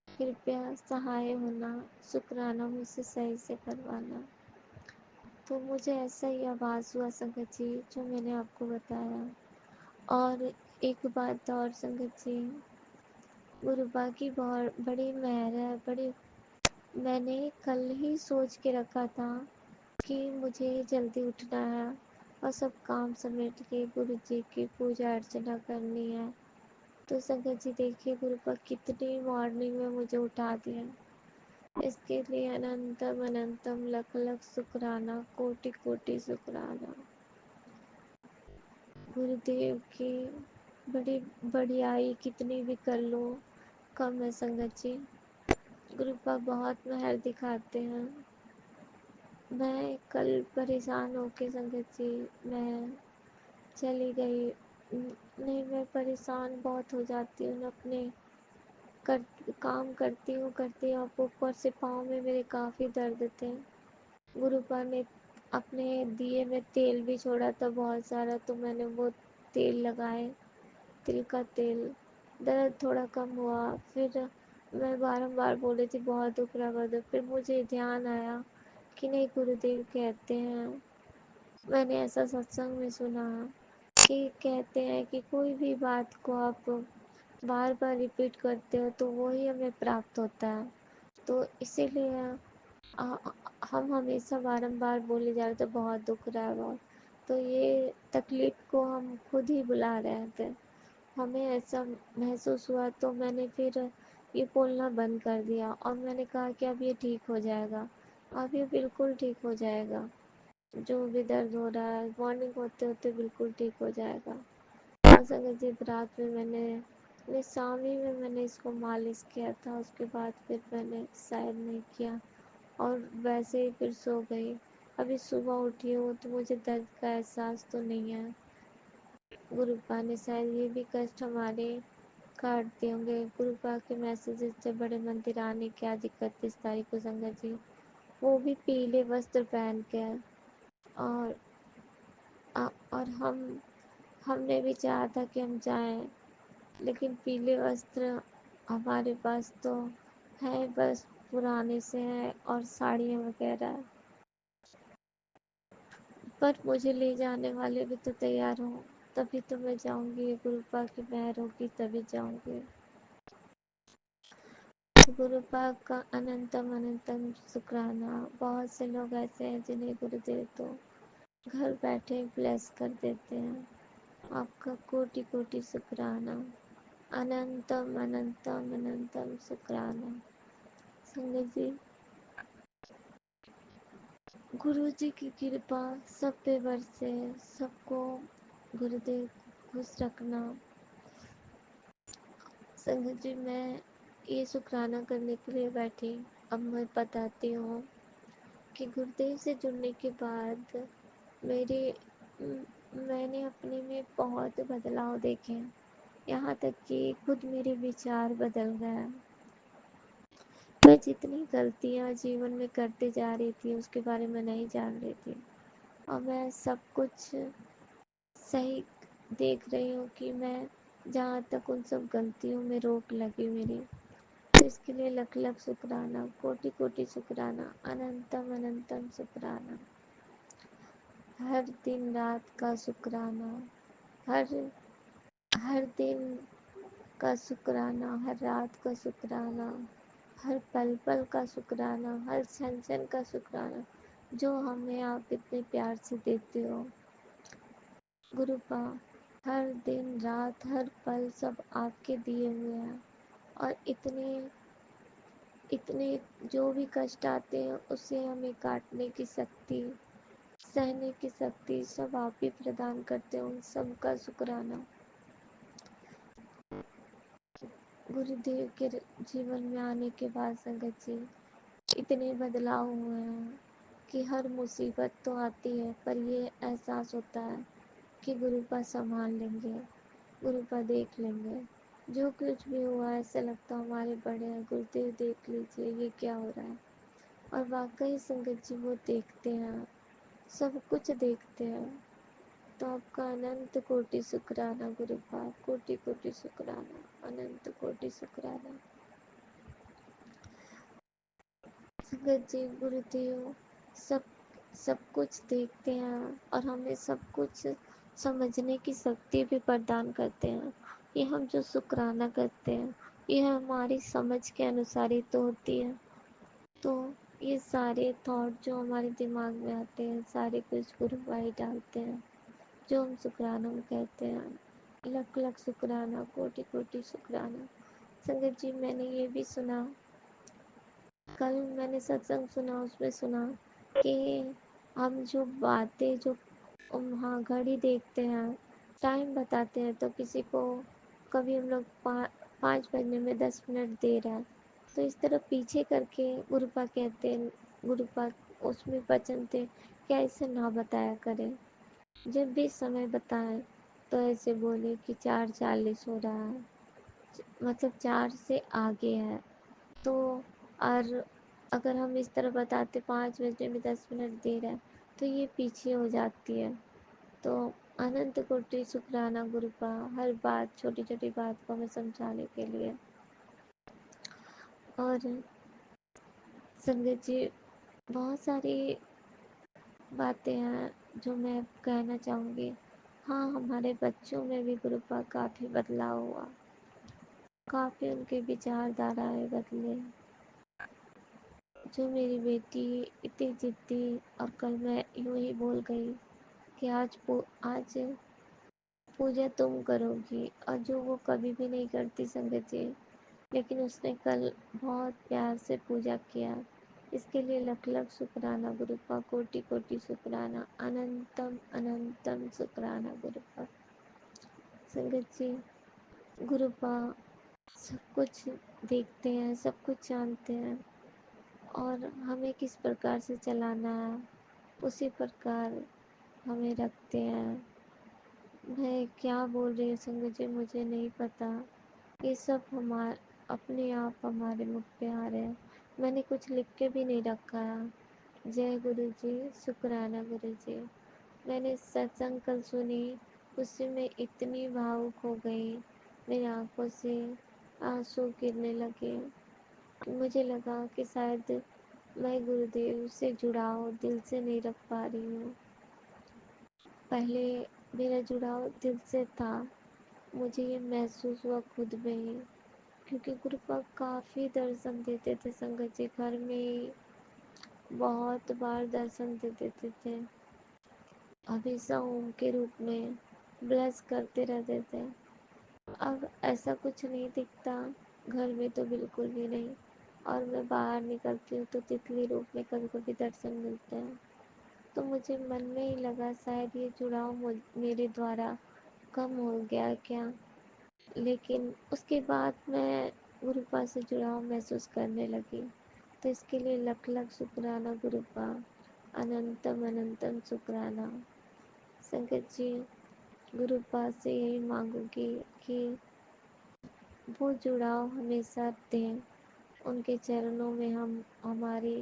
कृपया सहाय होना, शुक्राना मुझसे सही से करवाना। तो मुझे ऐसा ही आभास हुआ संगत जी, जो मैंने आपको बताया। और एक बात और संगत जी, गुरुपा की बहुत बड़ी मेहर है, बड़ी। मैंने कल ही सोच के रखा था कि मुझे जल्दी उठना है और सब काम समेट के गुरु जी की पूजा अर्चना करनी है। तो संगत जी देखिए गुरुपा कितनी मॉर्निंग में मुझे उठा दिया, इसके लिए अनंतम अनंतम लख लख शुक्राना, कोटि कोटि शुक्राना। गुरुदेव की बड़ी बड़ियाई कितनी भी कर लो कम है संगत जी। गुरुपा बहुत मेहर दिखाते हैं। मैं कल परेशान होके संगत जी मैं चली गई। नहीं, मैं परेशान बहुत हो जाती हूँ अपने कर काम करती हूँ, अब ऊपर से पाँव में मेरे काफ़ी दर्द थे। गुरुपा ने अपने दिए में तेल भी छोड़ा था बहुत सारा, तो मैंने वो तेल लगाए, तिल का तेल। दर्द थोड़ा कम हुआ। फिर मैं बारंबार बोल रही थी बहुत दुख रहा, बहुत दुख। फिर मुझे ध्यान आया कि नहीं, गुरुदेव कहते हैं, मैंने ऐसा सत्संग में सुना कि कहते हैं कि कोई भी बात को आप बार बार रिपीट करते हो तो वो ही हमें प्राप्त होता है। तो इसीलिए अ, हम हमेशा बारंबार बोले जा रहे थे बहुत दुख रहा है बहुत। तो ये तकलीफ को हम खुद ही बुला रहे थे। हमें ऐसा महसूस हुआ तो मैंने फिर ये बोलना बंद कर दिया और मैंने कहा कि अब ये ठीक हो जाएगा, अब ये बिल्कुल ठीक हो जाएगा। जो भी दर्द हो रहा है मॉर्निंग होते होते बिल्कुल ठीक हो जाएगा। और संगत जी, रात में मैंने शामी में मैंने इसको मालिश किया था, उसके बाद फिर मैंने शायद नहीं किया और वैसे ही फिर सो गई। अभी सुबह उठी हूँ तो मुझे दर्द का एहसास तो नहीं है। गुरुपा ने शायद ये भी कष्ट हमारे काट दिए होंगे। गुरुपा के मैसेजेस थे बड़े मंदिर आने की, आज 31 तारीख को संगत जी, वो भी पीले वस्त्र पहन के। और और हमने भी चाहा था कि हम जाएं, लेकिन पीले वस्त्र हमारे पास तो है बस पुराने से हैं और साड़ियाँ वगैरह, पर मुझे ले जाने वाले भी तो तैयार हों, तभी तो मैं जाऊंगी। गुरुपा की मेहर होगी तभी जाऊंगी। गुरुपा का अनंतम अनंतम शुक्राना। बहुत से लोग ऐसे हैं जिन्हें गुरुदेव तो घर बैठे ब्लेस कर देते हैं। आपका कोटि कोटि शुक्राना। अनंतम अनंतम अनंतम शुक्राना। संगत जी, गुरु जी की कृपा सब पे बरसे, सबको गुरुदेव खुश रखना। संगत जी, मैं ये शुक्राना करने के लिए बैठी। अब मैं बताती हूँ कि गुरुदेव से जुड़ने के बाद मेरे मैंने अपने में बहुत बदलाव देखे हैं। यहाँ तक कि खुद मेरे विचार बदल गए। मैं जितनी गलतियाँ जीवन में करते जा रही थी उसके बारे में नहीं जान रही थी, और मैं सब कुछ सही देख रही हूँ कि मैं जहाँ तक उन सब गलतियों में रोक लगी मेरी। तो इसके लिए लख लख शुक्राना, कोटि कोटि शुक्राना, अनंतम अनंतम शुक्राना। हर दिन रात का शुक्राना, हर हर दिन का शुक्राना, हर रात का शुक्राना, हर पल पल का शुक्राना, हर क्षण क्षण का शुक्राना जो हमें आप इतने प्यार से देते हो। गुरुपा, हर दिन रात हर पल सब आपके दिए हुए हैं, और इतने इतने जो भी कष्ट आते हैं उसे हमें काटने की शक्ति, सहने की शक्ति सब आप ही प्रदान करते हो। उन सब का शुक्राना। गुरुदेव के जीवन में आने के बाद संगत जी, इतने बदलाव हुए हैं कि हर मुसीबत तो आती है पर ये एहसास होता है कि गुरुपा संभाल लेंगे, गुरुपा देख लेंगे। जो कुछ भी हुआ ऐसा लगता हमारे बड़े हैं, गुरुदेव देख लीजिए ये क्या हो रहा है। और वाकई संगत जी वो देखते हैं, सब कुछ देखते हैं। तो आपका अनंत कोटि शुक्राना गुरुपा, कोटि कोटि शुक्राना, अनंत कोटि शुक्राना। संगत जी, गुरुदेव सब सब कुछ देखते हैं और हमें सब कुछ समझने की शक्ति भी प्रदान करते हैं। ये हम जो शुक्राना करते हैं ये हमारी समझ के अनुसार ही तो होती है। तो ये सारे थॉट जो हमारे दिमाग में आते हैं सारे कुछ गुरु भाई डालते हैं, जो हम शुक्राना में कहते हैं। लख लख शुक्राना, कोटि कोटि शुक्राना। संगत जी, मैंने ये भी सुना, कल मैंने सत्संग सुना, उसमें सुना कि हम जो बातें जो वहाँ घड़ी देखते हैं, टाइम बताते हैं, तो किसी को कभी हम लोग 5 बजने में 10 मिनट दे रहा है तो इस तरह पीछे करके गुरुपा कहते हैं, गुरुपा उसमें वचन थे क्या ऐसे ना बताया करें। जब भी समय बताएं तो ऐसे बोले कि 4:40 हो रहा है, मतलब 4 से आगे है। तो और अगर हम इस तरह बताते 5 बजने में 10 मिनट देर है तो ये पीछे हो जाती है। तो अनंत कोटि शुक्राना गुरुपा, हर बात छोटी छोटी बात को हमें समझाने के लिए। और संगत जी, बहुत सारी बातें हैं जो मैं कहना चाहूँगी। हाँ, हमारे बच्चों में भी गुरुपा काफ़ी बदलाव हुआ, काफ़ी उनके विचारधाराएँ बदले। जो मेरी बेटी इतनी ज़िद्दी, और कल मैं यूँ ही बोल गई कि आज पूजा तुम करोगी, और जो वो कभी भी नहीं करती संगत जी, लेकिन उसने कल बहुत प्यार से पूजा किया। इसके लिए लख लख शुक्राना गुरुपा, कोटि कोटि शुक्राना, अनंतम अनंतम शुक्राना गुरुपा। संगत जी, गुरुपा सब कुछ देखते हैं, सब कुछ जानते हैं, और हमें किस प्रकार से चलाना है उसी प्रकार हमें रखते हैं। मैं क्या बोल रही हूँ संगत जी, मुझे नहीं पता। ये सब अपने आप हमारे मुख पे आ रहे हैं। मैंने कुछ लिख के भी नहीं रखा है। जय गुरु जी, शुक्राना गुरु जी। मैंने सत्संग कल सुनी, उससे मैं इतनी भावुक हो गई, मेरी आंखों से आंसू गिरने लगे। मुझे लगा कि शायद मैं गुरुदेव से जुड़ाव दिल से नहीं रख पा रही हूँ। पहले मेरा जुड़ाव दिल से था, मुझे ये महसूस हुआ खुद में ही, क्योंकि गुरुपा काफ़ी दर्शन देते थे संगत जी, घर में ही बहुत बार दर्शन दे देते थे। हमेशा ओम के रूप में ब्लेस करते रहते थे। अब ऐसा कुछ नहीं दिखता, घर में तो बिल्कुल भी नहीं, और मैं बाहर निकलती हूँ तो तितली रूप में कभी कभी दर्शन मिलते हैं। तो मुझे मन में ही लगा शायद ये जुड़ाव मेरे द्वारा कम हो गया क्या। लेकिन उसके बाद मैं गुरुपा से जुड़ाव महसूस करने लगी। तो इसके लिए लख लख शुक्राना गुरुपा, अनंतम अनंतम शुक्राना। संगत जी, गुरुपा से यही मांगूंगी कि वो जुड़ाव हमेशा दें। उनके चरणों में हमारी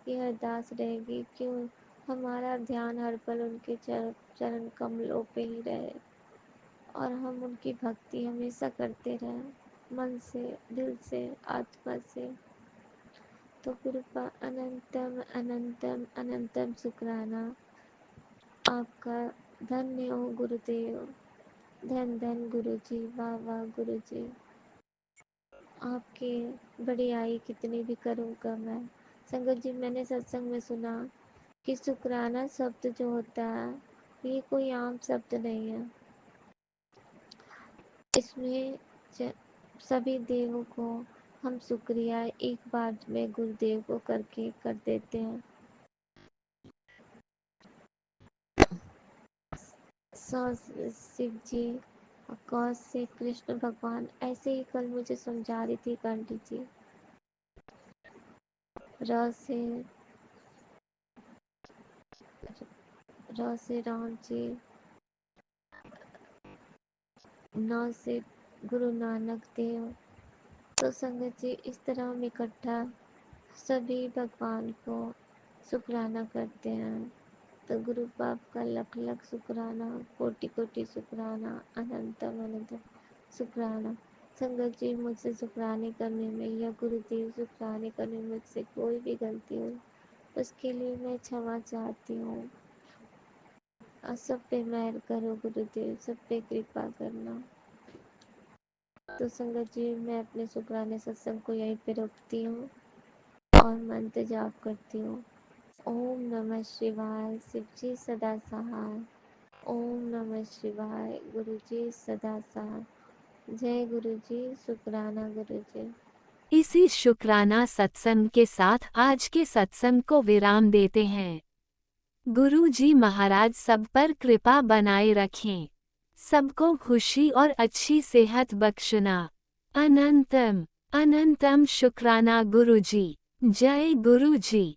यह अरदास रहेगी कि हमारा ध्यान हर पल उनके चरण कमलों पे ही रहे, और हम उनकी भक्ति हमेशा करते रहें, मन से, दिल से, आत्मा से। तो कृपा अनंतम अनंतम अनंतम शुक्राना। आपका धन्य हो गुरुदेव, धन धन गुरु जी, वाह वाह गुरु जी। आपके बड़ाई कितनी भी करूँगा मैं। संगत जी, मैंने सत्संग में सुना कि शुक्राना शब्द जो होता है ये कोई आम शब्द नहीं है। इसमें सभी देवों को हम शुक्रिया एक बार में गुरुदेव को करके कर देते हैं। सौ शिव जी, कौ से कृष्ण भगवान, ऐसे ही कल मुझे समझा रही थी आंटी जी। र से राम जी, न से गुरु नानक देव। तो संगत जी, इस तरह हम इकट्ठा सभी भगवान को शुक्राना करते हैं। तो गुरु बाप का लख लख शुक्राना, कोटि कोटि शुक्राना, अनंतम अनंतम शुक्राना। संगत जी, मुझसे शुक्राने करने में या गुरुदेव शुक्राने करने में मुझसे कोई भी गलती हो, उसके लिए मैं क्षमा चाहती हूँ। और सब पे मेहर करो गुरुदेव, सब पे कृपा करना। तो संगत जी, मैं अपने शुक्राने सत्संग को यहीं पे रोकती हूँ और मंत्र जाप करती हूँ। ओम नमः शिवाय, शिव जी सदा सहाय। ओम नमः शिवाय, गुरु जी सदा सहाय। जय गुरु जी, शुक्राना गुरु जी। इसी शुक्राना सत्संग के साथ आज के सत्संग को विराम देते हैं। गुरु जी महाराज सब पर कृपा बनाए रखें, सबको खुशी और अच्छी सेहत बख्शना। अनंतम अनंतम शुक्राना गुरु जी। जय गुरु जी।